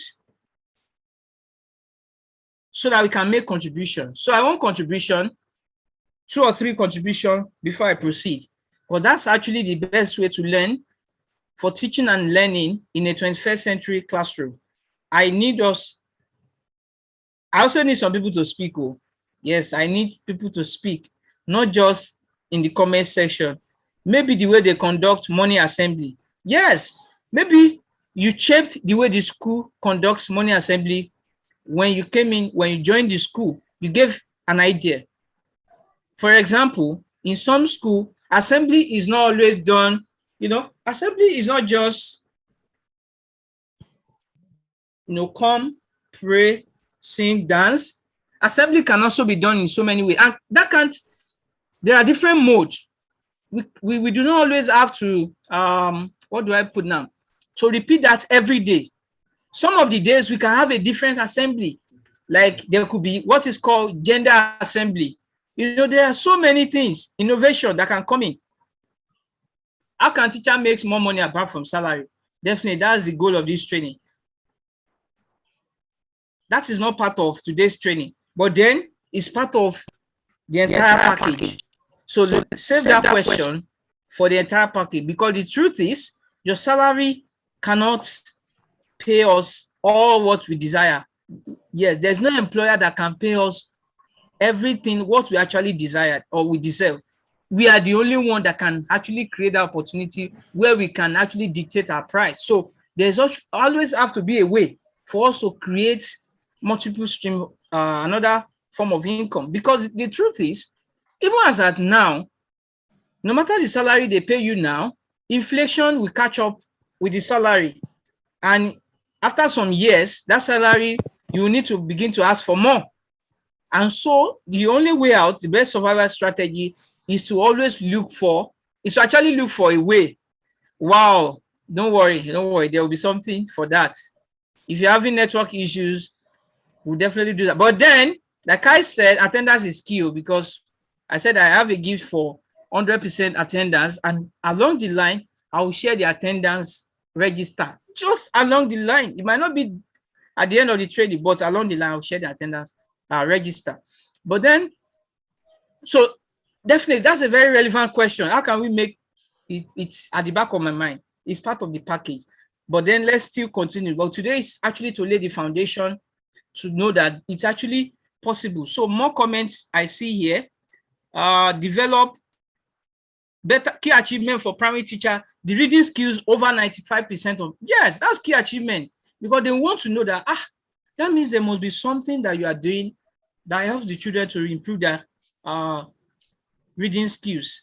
so that we can make contributions. So I want contribution, 2 or 3 contributions before I proceed. But that's actually the best way to learn for teaching and learning in a 21st century classroom. I also need some people to speak. Oh, yes, I need people to speak, not just in the comment section. Maybe the way they conduct morning assembly. Yes, maybe you shaped the way the school conducts morning assembly. When you came in, when you joined the school, you gave an idea. For example, in some school, assembly is not always done. Assembly is not just, come, pray, sing, dance. Assembly can also be done in so many ways. And there are different modes. We do not always have to, what do I put now? So repeat that every day. Some of the days we can have a different assembly. Like there could be what is called gender assembly. There are so many things, innovation that can come in. How can teacher make more money apart from salary? Definitely, that's the goal of this training. That is not part of today's training, but then it's part of the entire package. So save that question for the entire package, because the truth is your salary cannot pay us all what we desire. Yes, there's no employer that can pay us everything what we actually desire or we deserve. We are the only one that can actually create that opportunity where we can actually dictate our price. So there's always have to be a way for us to create multiple stream, another form of income. Because the truth is, even as at now, no matter the salary they pay you now, inflation will catch up with the salary. And after some years, that salary, you need to begin to ask for more. And so the only way out, the best survival strategy is to always look for, is to actually look for a way. Wow, don't worry, there will be something for that. If you're having network issues, we'll definitely do that. But then, like I said, attendance is key, because I said I have a gift for 100% attendance, and along the line, I will share the attendance register. Just along the line. It might not be at the end of the training, but along the line, I'll share the attendance register. But then, so definitely, that's a very relevant question. How can we make it? It's at the back of my mind. It's part of the package. But then let's still continue. But today is actually to lay the foundation to know that it's actually possible. So more comments I see here. Develop better key achievement for primary teacher. The reading skills over 95% of, yes, that's key achievement, because they want to know that, that means there must be something that you are doing that helps the children to improve their reading skills.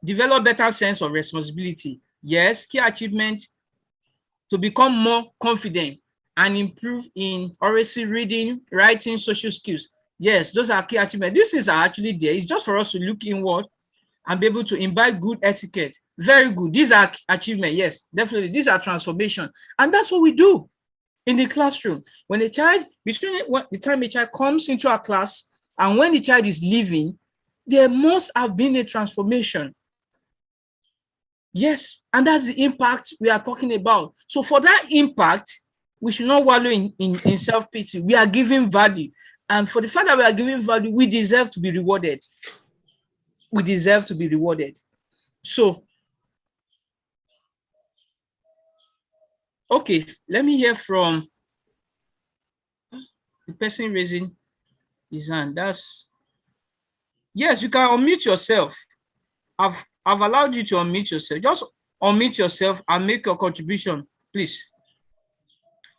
Develop better sense of responsibility. Yes, key achievement to become more confident and improve in oracy, reading, writing, social skills. Yes, those are key achievements. These things are actually there. It's just for us to look inward and be able to imbibe good etiquette. Very good. These are achievements. Yes, definitely. These are transformation. And that's what we do in the classroom. When a child, between the time a child comes into our class and when the child is leaving, there must have been a transformation. Yes, and that's the impact we are talking about. So for that impact, we should not wallow in self-pity. We are giving value. And for the fact that we are giving value, we deserve to be rewarded. We deserve to be rewarded. So, okay, let me hear from the person raising his hand. Yes, you can unmute yourself. I've allowed you to unmute yourself. Just unmute yourself and make your contribution, please.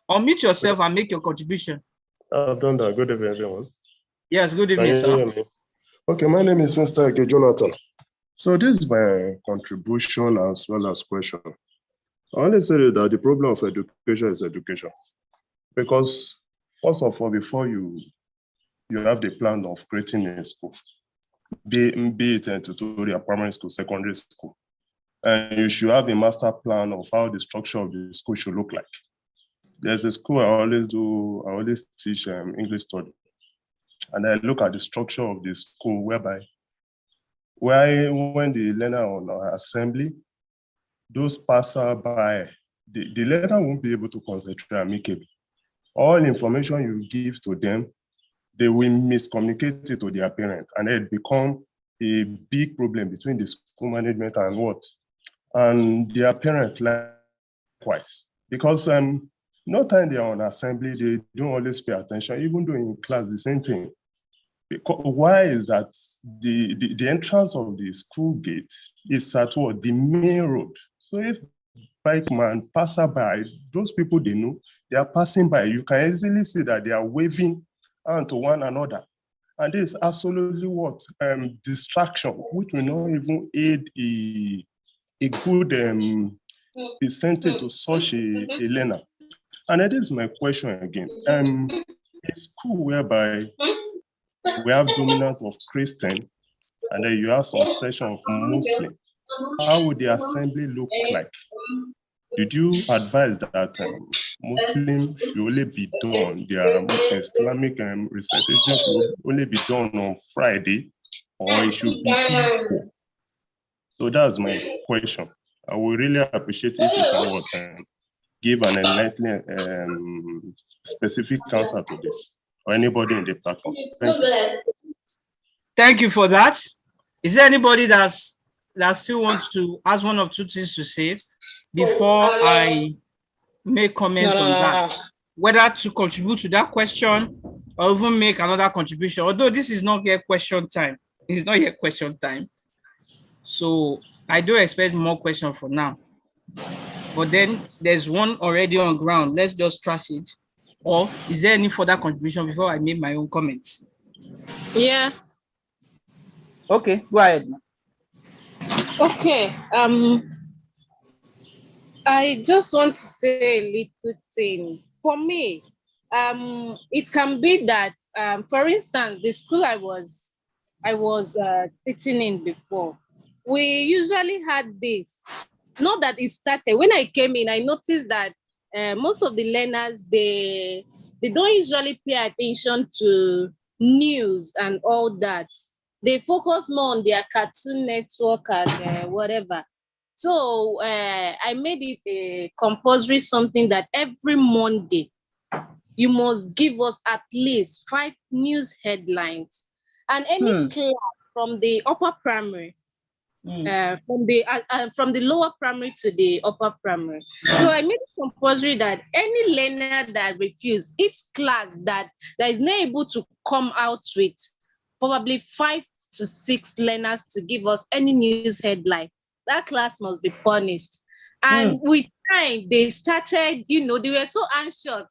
Unmute yourself and make your contribution. I've done that. Good evening, everyone. Yes, good evening, sir. Okay, my name is Mr. Jonathan. So this is my contribution as well as question. I want to say that the problem of education is education. Because first of all, before you have the plan of creating a school, be it a tutorial, primary school, secondary school, and you should have a master plan of how the structure of the school should look like. There's a school I always teach English study. And I look at the structure of the school whereby when the learner on assembly, those passerby, the learner won't be able to concentrate amicably. All information you give to them, they will miscommunicate it to their parent, and it become a big problem between the school management and what? And their parent likewise. Because no time they are on assembly, they don't always pay attention, even though in class, the same thing. Because, why is that the entrance of the school gate is at what? The main road. So if bike man, passerby, those people they know, they are passing by, you can easily see that they are waving to one another. And this is absolutely what? Distraction, which will not even aid a good percentage to such a learner. And that is my question again. A school whereby we have dominant of Christian, and then you have some section of Muslim, how would the assembly look like? Did you advise that Muslim should only be done, their Islamic recitation should only be done on Friday, or it should be equal? So that's my question. I would really appreciate if you can give an enlightening specific answer to this, or anybody in the platform. Thank you. Thank you for that. Is there anybody that still wants to ask one or two things to say before I make comments on that? Whether to contribute to that question or even make another contribution, although this is not yet question time. It's not yet question time. So I do expect more questions for now. But then there's one already on ground. Let's just trash it. Or is there any further contribution before I make my own comments? Yeah. Okay, go ahead. Okay. I just want to say a little thing. For me, it can be that, for instance, the school I was teaching in before, we usually had this. Not that it started. When I came in, I noticed that most of the learners, they don't usually pay attention to news and all that. They focus more on their Cartoon Network and whatever. So I made it a compulsory something that every Monday you must give us at least 5 news headlines, and any class from the upper primary, from the lower primary to the upper primary. So I made it compulsory that any learner that refused, each class that is not able to come out with probably 5 to 6 learners to give us any news headline, that class must be punished. And with time, they started, they were so anxious.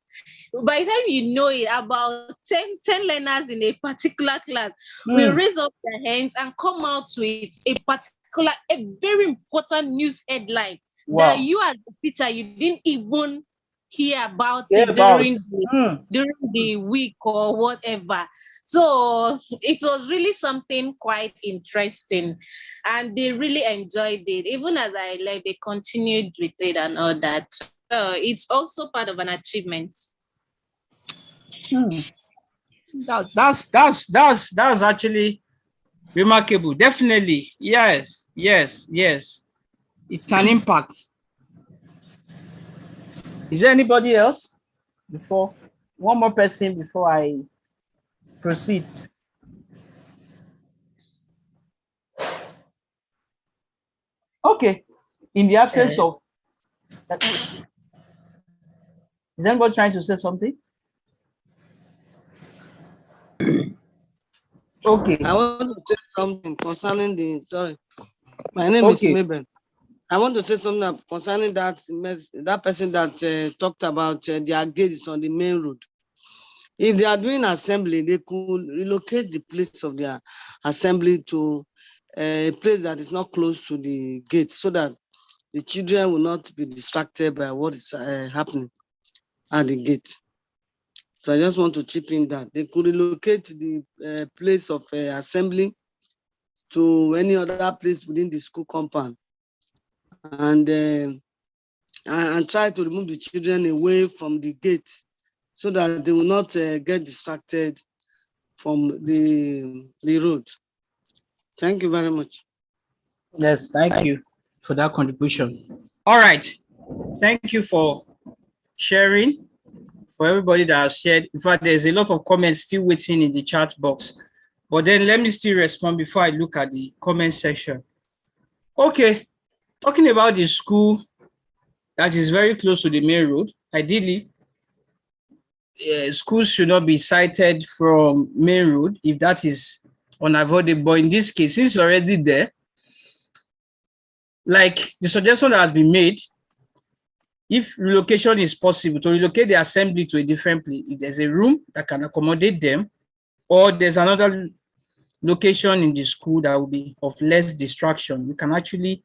By the time you know it, about 10 learners in a particular class will raise up their hands and come out with a very important news headline that you as a teacher, you didn't even hear about it during the week or whatever. So it was really something quite interesting, and they really enjoyed it. Even as I left, they continued with it and all that. So it's also part of an achievement. That's actually remarkable. Definitely, yes. It's an impact. Is there anybody else? One more person before I proceed. Okay. In the absence of, is anybody trying to say something? Okay. I want to say something concerning the, sorry, my name is Mabel. I want to say something concerning that person that talked about their gates on the main road. If they are doing assembly, they could relocate the place of their assembly to a place that is not close to the gate, so that the children will not be distracted by what is happening at the gate. So I just want to chip in that they could relocate the place of assembly to any other place within the school compound, and try to remove the children away from the gate, so that they will not get distracted from the road. Thank you very much. Yes, thank you for that contribution. All right. Thank you for sharing. For everybody that has shared. In fact, there's a lot of comments still waiting in the chat box. But then let me still respond before I look at the comment section. Okay. Talking about the school that is very close to the main road, ideally, schools should not be sited from main road if that is unavoidable. But in this case, it's already there. Like the suggestion that has been made, if relocation is possible, to relocate the assembly to a different place, if there's a room that can accommodate them, or there's another location in the school that will be of less distraction, you can actually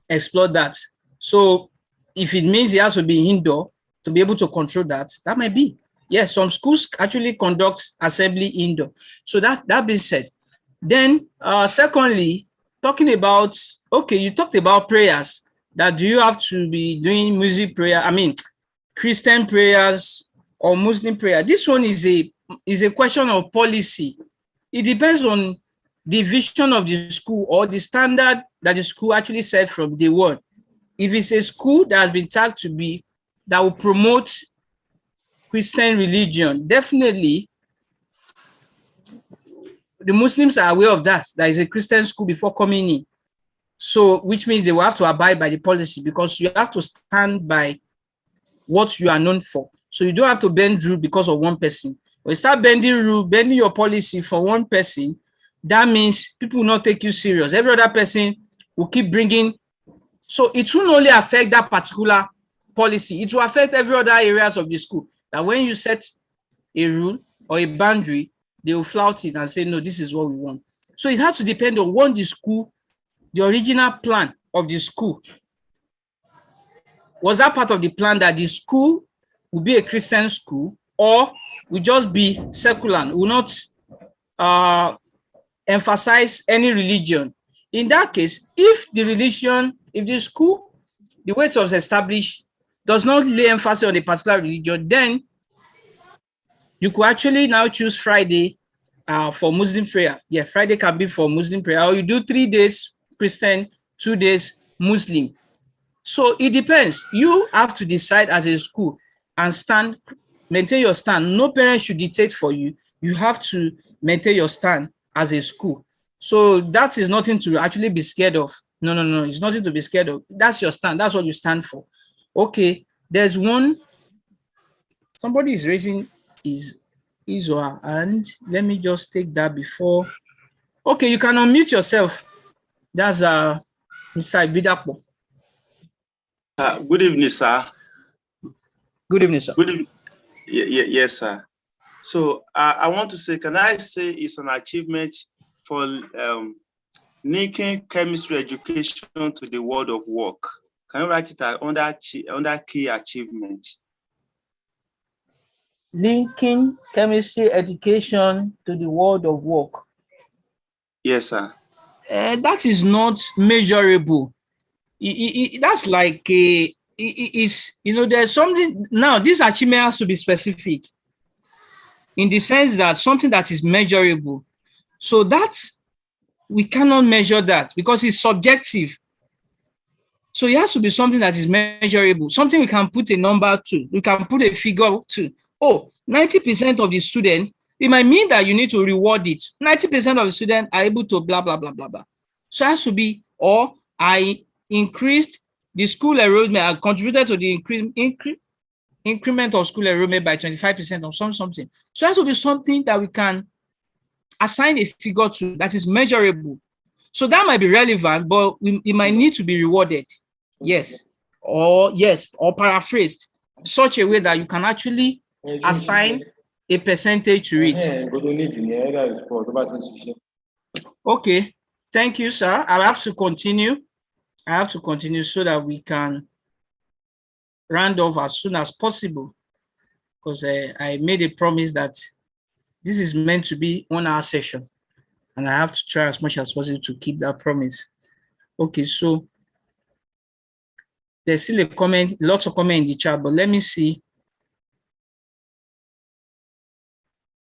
explore that. So if it means it has to be indoor to be able to control that, that might be. Yes, some schools actually conduct assembly indoor. So that being said, then secondly, talking about, okay, you talked about prayers, that do you have to be doing music prayer, Christian prayers or Muslim prayer? This one is a question of policy. It depends on the vision of the school or the standard that the school actually set from day one. if it's a school that has been tagged to be, that will promote Christian religion, definitely the Muslims are aware of that. There is a Christian school before coming in. So, which means they will have to abide by the policy, because you have to stand by what you are known for. So you don't have to bend rule because of one person. When you start bending rule, bending your policy for one person, that means people will not take you serious. Every other person will keep bringing. So it won't only affect that particular policy, it will affect every other areas of the school. That when you set a rule or a boundary, they will flout it and say, no, this is what we want. So it has to depend on what the school, the original plan of the school. Was that part of the plan that the school will be a Christian school, or will just be secular, will not emphasize any religion? In that case, if the religion, if the school, the way it was established, does not lay emphasis on a particular religion, then you could actually now choose Friday for Muslim prayer. Yeah, Friday can be for Muslim prayer, or you do 3 days Christian, 2 days Muslim. So it depends. You have to decide as a school and stand, maintain your stand. No parent should dictate for you. You have to maintain your stand as a school. So that is nothing to actually be scared of. No. It's nothing to be scared of. That's your stand. That's what you stand for. Okay, there's one. Somebody is raising his or her hand. Let me just take that before. Okay, you can unmute yourself. That's Mr. Ibidapo. Good evening, sir. Good evening, sir. Good evening. Yes, sir. So I want to say, can I say it's an achievement for linking chemistry education to the world of work? Can you write it under key achievement? Linking chemistry education to the world of work. Yes, sir. That is not measurable. That's like there's something now. This achievement has to be specific in the sense that something that is measurable. So that we cannot measure that because it's subjective. So it has to be something that is measurable, something we can put a number to, we can put a figure to. Oh, 90% of the students, it might mean that you need to reward it. 90% of the students are able to blah, blah, blah, blah, blah. So it has to be, or I increased the school enrollment, I contributed to the increment of school enrollment by 25% or something. So it has to be something that we can assign a figure to that is measurable. So that might be relevant, but it might need to be rewarded. Yes, or paraphrased such a way that you can actually assign a percentage to it. Okay, thank you, sir. I have to continue so that we can round off as soon as possible, because I made a promise that this is meant to be 1 hour session, and I have to try as much as possible to keep that promise. Okay, so there's still a comment, lots of comment in the chat, but let me see.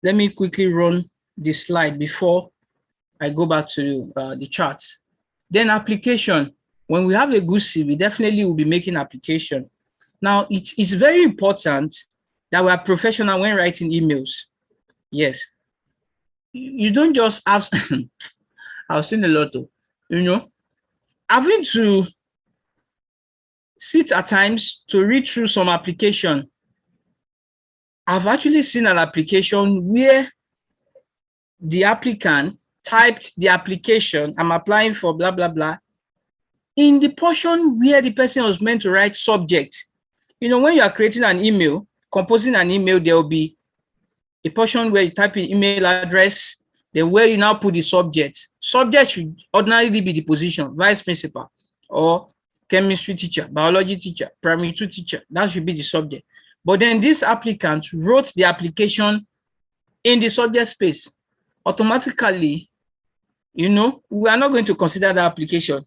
Let me quickly run this slide before I go back to the chart. Then application. When we have a good CV, definitely will be making application. Now, it's very important that we are professional when writing emails. Yes. You don't just have, I've seen a lot of, having to sit at times to read through some application. I've actually seen an application where the applicant typed the application, I'm applying for blah, blah, blah, in the portion where the person was meant to write subject. When you are creating an email, composing an email, there will be a portion where you type in email address, then where you now put the subject. Subject should ordinarily be the position, vice principal, or chemistry teacher, biology teacher, primary 2 teacher. That should be the subject. But then this applicant wrote the application in the subject space. Automatically, we are not going to consider the application.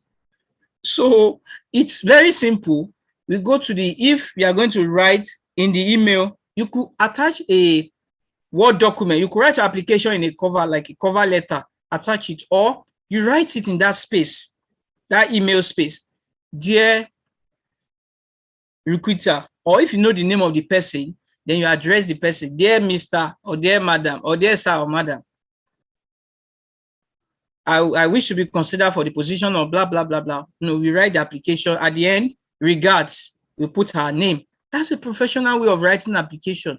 So it's very simple. We go to if we are going to write in the email, you could attach a Word document. You could write your application in a cover, like a cover letter, attach it, or you write it in that space, that email space. Dear recruiter, or if you know the name of the person, then you address the person, dear Mr. or dear Madam or dear Sir or Madam. I wish to be considered for the position of blah, blah, blah, blah. No, we write the application at the end, regards, we put her name. That's a professional way of writing an application.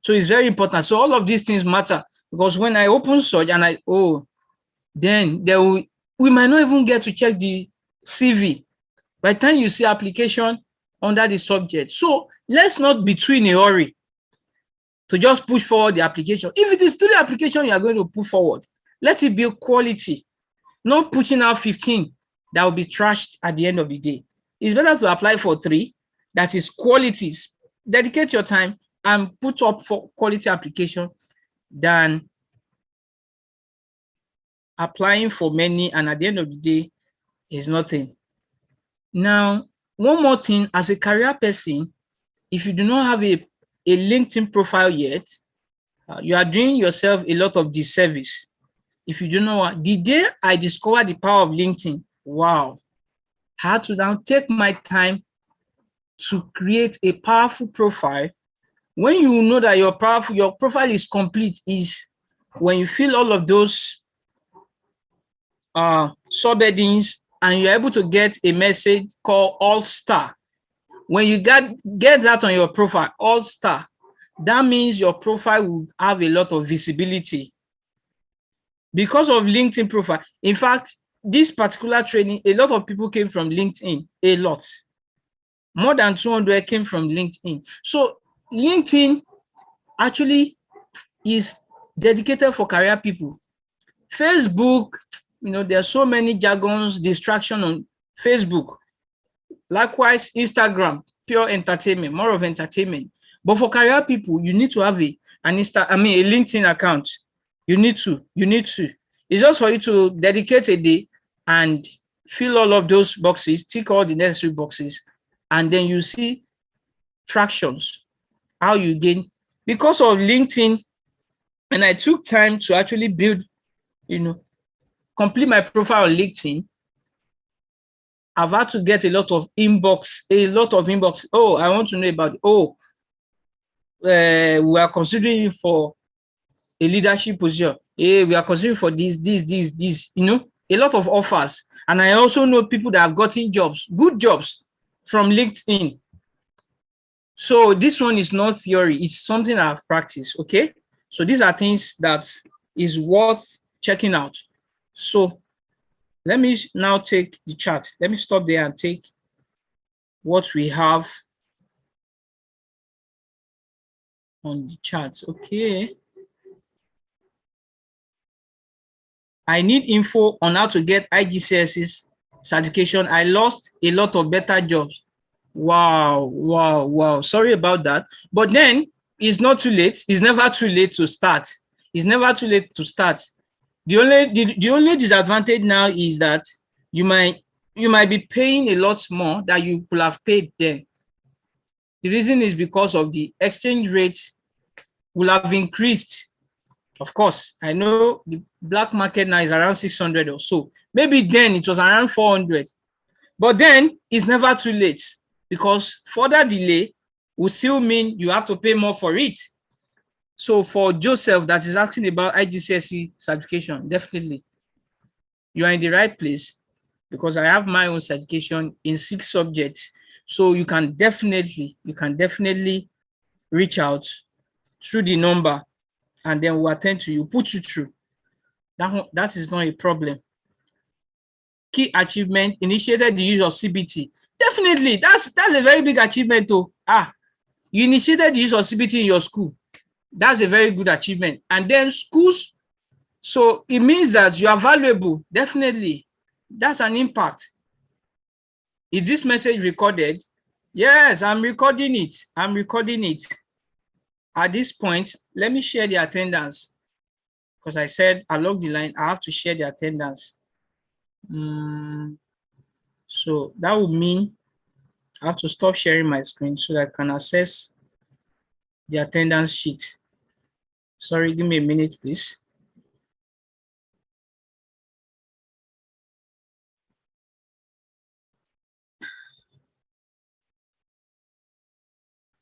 So it's very important. So all of these things matter, because when I open search and then we might not even get to check the CV by the time you see application under the subject. So let's not be in a hurry to just push forward the application. If it is 3 applications you are going to put forward, let it be quality, not putting out 15 that will be trashed at the end of the day. It's better to apply for 3 that is qualities. Dedicate your time and put up for quality application than applying for many and at the end of the day is nothing. Now, one more thing, as a career person, if you do not have a LinkedIn profile yet, you are doing yourself a lot of disservice. If you don't know what, the day I discovered the power of LinkedIn, wow, I had to now take my time to create a powerful profile. When you know that your profile is complete is when you fill all of those subheadings and you're able to get a message called All-Star. When you get that on your profile, All-Star, that means your profile will have a lot of visibility. Because of LinkedIn profile, in fact, this particular training, a lot of people came from LinkedIn, a lot. More than 200 came from LinkedIn. So LinkedIn actually is dedicated for career people. Facebook, there are so many jargons, distraction on Facebook. Likewise, Instagram, pure entertainment, more of entertainment. But for career people, you need to have a LinkedIn account. You need to. It's just for you to dedicate a day and fill all of those boxes, tick all the necessary boxes, and then you see tractions, how you gain. Because of LinkedIn, and I took time to actually build, complete my profile on LinkedIn, I've had to get a lot of inbox. Oh, I want to know about, we are considering for a leadership position. Hey, we are considering for this, a lot of offers. And I also know people that have gotten jobs, good jobs from LinkedIn. So this one is not theory, it's something I've practiced, okay? So these are things that is worth checking out. So let me now take the chart. Let me stop there and take what we have on the chart, okay? I need info on how to get IGCSE certification. I lost a lot of better jobs. Wow. Sorry about that. But then it's not too late. It's never too late to start. It's never too late to start. The only disadvantage now is that you might be paying a lot more than you could have paid then. The reason is because of the exchange rate will have increased. Of course, I know the black market now is around 600 or so. Maybe then it was around 400. But then it's never too late, because further delay will still mean you have to pay more for it. So for Joseph that is asking about IGCSE certification, definitely you are in the right place, because I have my own certification in 6 subjects. So you can definitely reach out through the number, and then we'll attend to you, put you through. That is not a problem. Key achievement, initiated the use of CBT. Definitely, that's a very big achievement too. You initiated the use of CBT in your school. That's a very good achievement. And then schools, so it means that you are valuable. Definitely, that's an impact. Is this message recorded? Yes, I'm recording it. At this point, let me share the attendance, because I said along the line, I have to share the attendance. So that would mean I have to stop sharing my screen so that I can access the attendance sheet. Sorry, give me a minute, please.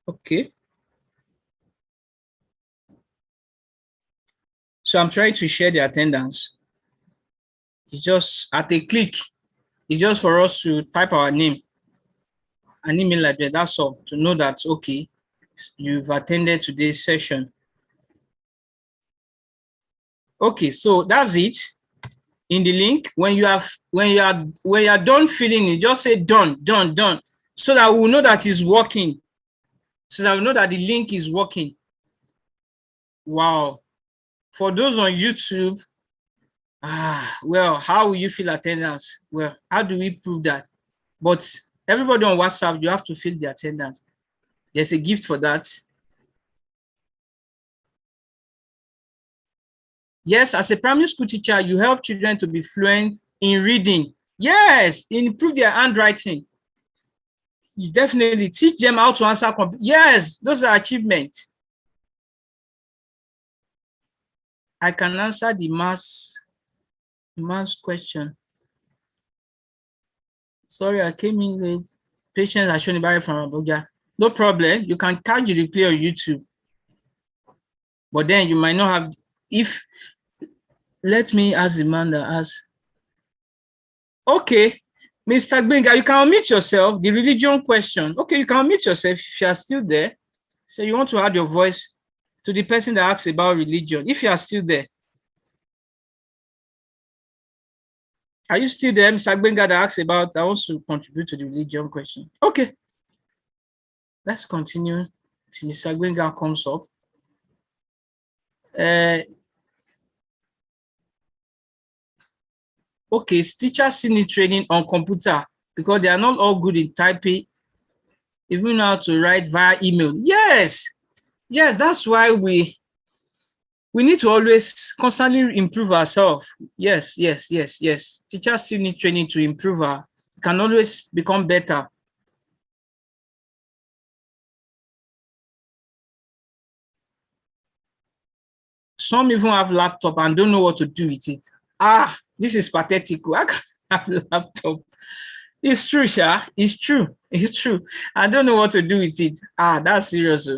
Okay. So I'm trying to share the attendance. It's just at a click. It's just for us to type our name, an email address, that's all, to know that, okay, you've attended today's session. Okay, so that's it. In the link, when you are done filling it, just say done, so that we'll know that it's working. So that we know that the link is working. Wow. For those on YouTube, well, how will you fill attendance? Well, how do we prove that? But everybody on WhatsApp, you have to fill the attendance. There's a gift for that. Yes, as a primary school teacher, you help children to be fluent in reading. Yes, improve their handwriting. You definitely teach them how to answer. Yes, those are achievements. I can answer the maths question. Sorry, I came in late. Patience Ashonibari from Abuja. No problem. You can catch the replay on YouTube. But then you might not have, let me ask the man that asked. Okay, Mr. Gbenga, you can unmute yourself. The religion question. Okay, you can unmute yourself if you are still there. So you want to add your voice to the person that asks about religion, if you are still there. Are you still there, Mr. Gbenga, that asks about, I want to contribute to the religion question? Okay. Let's continue till Mr. Gbenga comes up. Okay, teachers still need training on computer because they are not all good in typing, even how to write via email. Yes, that's why we need to always constantly improve ourselves. Yes. Teachers still need training to improve can always become better. Some even have laptop and don't know what to do with it. This is pathetic. I can't have a laptop. It's true, Sha. It's true. I don't know what to do with it. That's serious.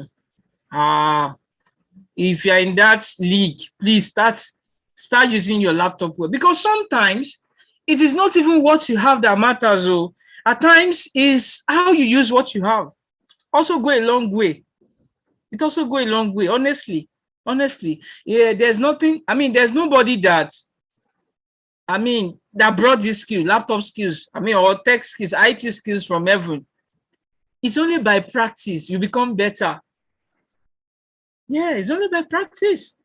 If you're in that league, please start using your laptop well, because sometimes it is not even what you have that matters. At times is how you use what you have. Also go a long way. It also go a long way, honestly. Yeah, there's nothing, there's nobody that brought this skill, laptop skills, or tech skills, IT skills from heaven. It's only by practice you become better. Yeah, it's only by practice.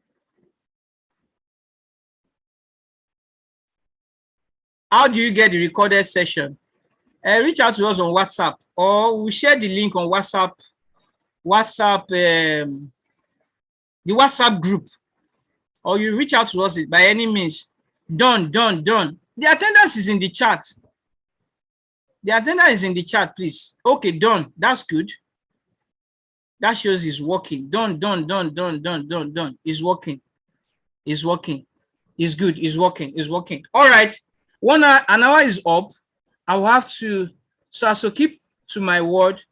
How do you get the recorded session? Reach out to us on WhatsApp, or we share the link on WhatsApp, the WhatsApp group, or you reach out to us by any means. Done. The attendance is in the chat. The attendance is in the chat, please. Okay, done. That's good. That shows it's working. Done. It's working. It's good. It's working. All right. An hour is up. I will have to, so as to keep to my word,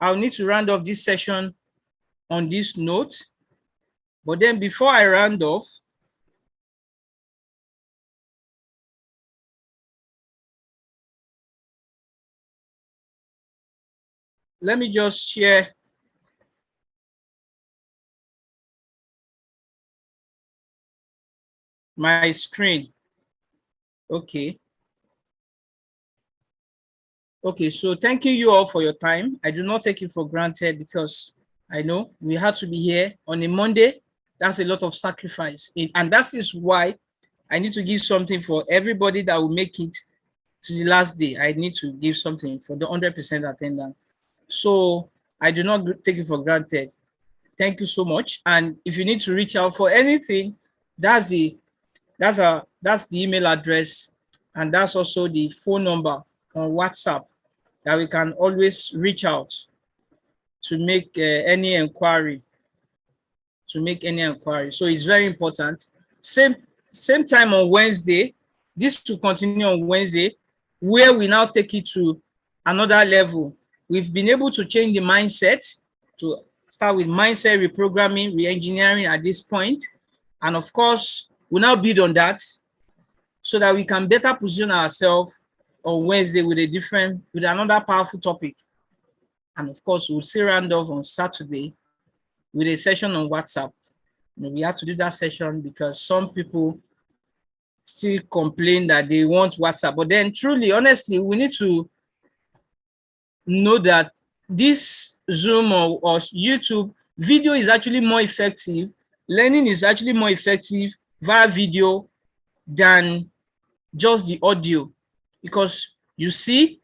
I'll need to round off this session on this note. But then before I round off, let me just share my screen. Okay, so thanking you all for your time. I do not take it for granted because I know we had to be here on a Monday. That's a lot of sacrifice. And that is why I need to give something for everybody that will make it to the last day. I need to give something for the 100% attendance. So I do not take it for granted. Thank you so much. And if you need to reach out for anything, that's the email address, and that's also the phone number on WhatsApp that we can always reach out to make any inquiry. So it's very important. Same time on Wednesday. This will continue on Wednesday, where we now take it to another level. We've been able to change the mindset to start with mindset reprogramming, re-engineering at this point. And of course, we'll now build on that so that we can better position ourselves on Wednesday with another powerful topic. And of course, we'll still round off on Saturday with a session on WhatsApp. We have to do that session because some people still complain that they want WhatsApp. But then truly, honestly, we need to know that this Zoom or YouTube video is actually more effective. Learning is actually more effective via video than just the audio, because you see,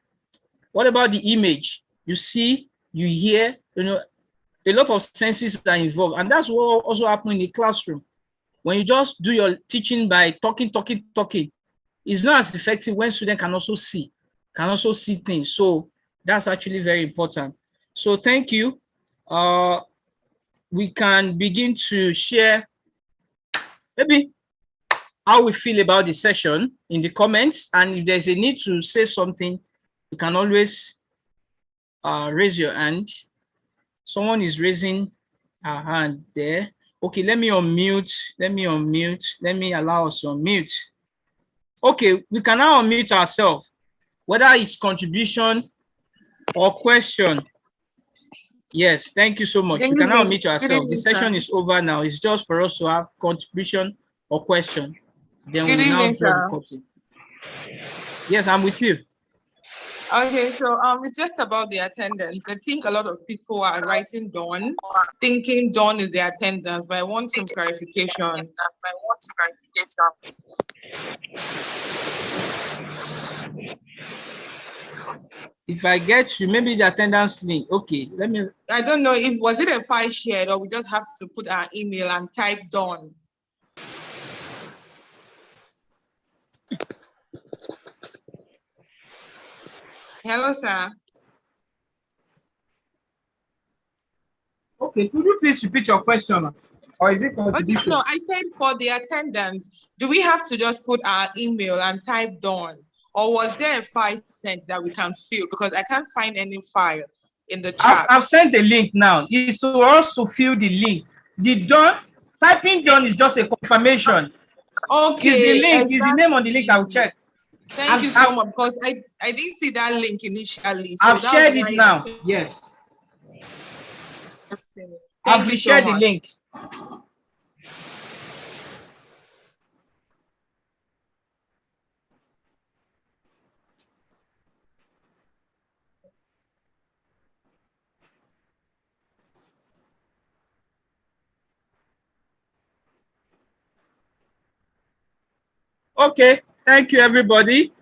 what about the image? You see, you hear, a lot of senses are involved. And that's what also happens in the classroom. When you just do your teaching by talking, it's not as effective when students can also see things. So that's actually very important. So thank you. We can begin to share maybe how we feel about the session in the comments. And if there's a need to say something, you can always raise your hand. Someone is raising a hand there. Okay, let me unmute. Let me allow us to unmute. Okay, we can now unmute ourselves, whether it's contribution or question. Yes, thank you so much. You can now unmute yourself. The session is over now. It's just for us to have contribution or question. Then we will now draw the curtain. Yes, I'm with you. Okay, so it's just about the attendance. I think a lot of people are writing done, thinking done is the attendance, but I want some clarification. If I get you, maybe the attendance link. Okay, let me. I don't know if was it a file shared or we just have to put our email and type done. Hello, sir. Okay, could you please repeat your question? Or is it contribution? Okay, no, I said for the attendance, do we have to just put our email and type done? Or was there a file sent that we can fill? Because I can't find any file in the chat. I've sent the link now. It's to also fill the link. The done, typing done is just a confirmation. Okay. Is the link, exactly. is the name on the link? I'll check. Thank you so much, because I didn't see that link initially. So I've shared it now. Yes. I've shared the link. Okay, thank you, everybody.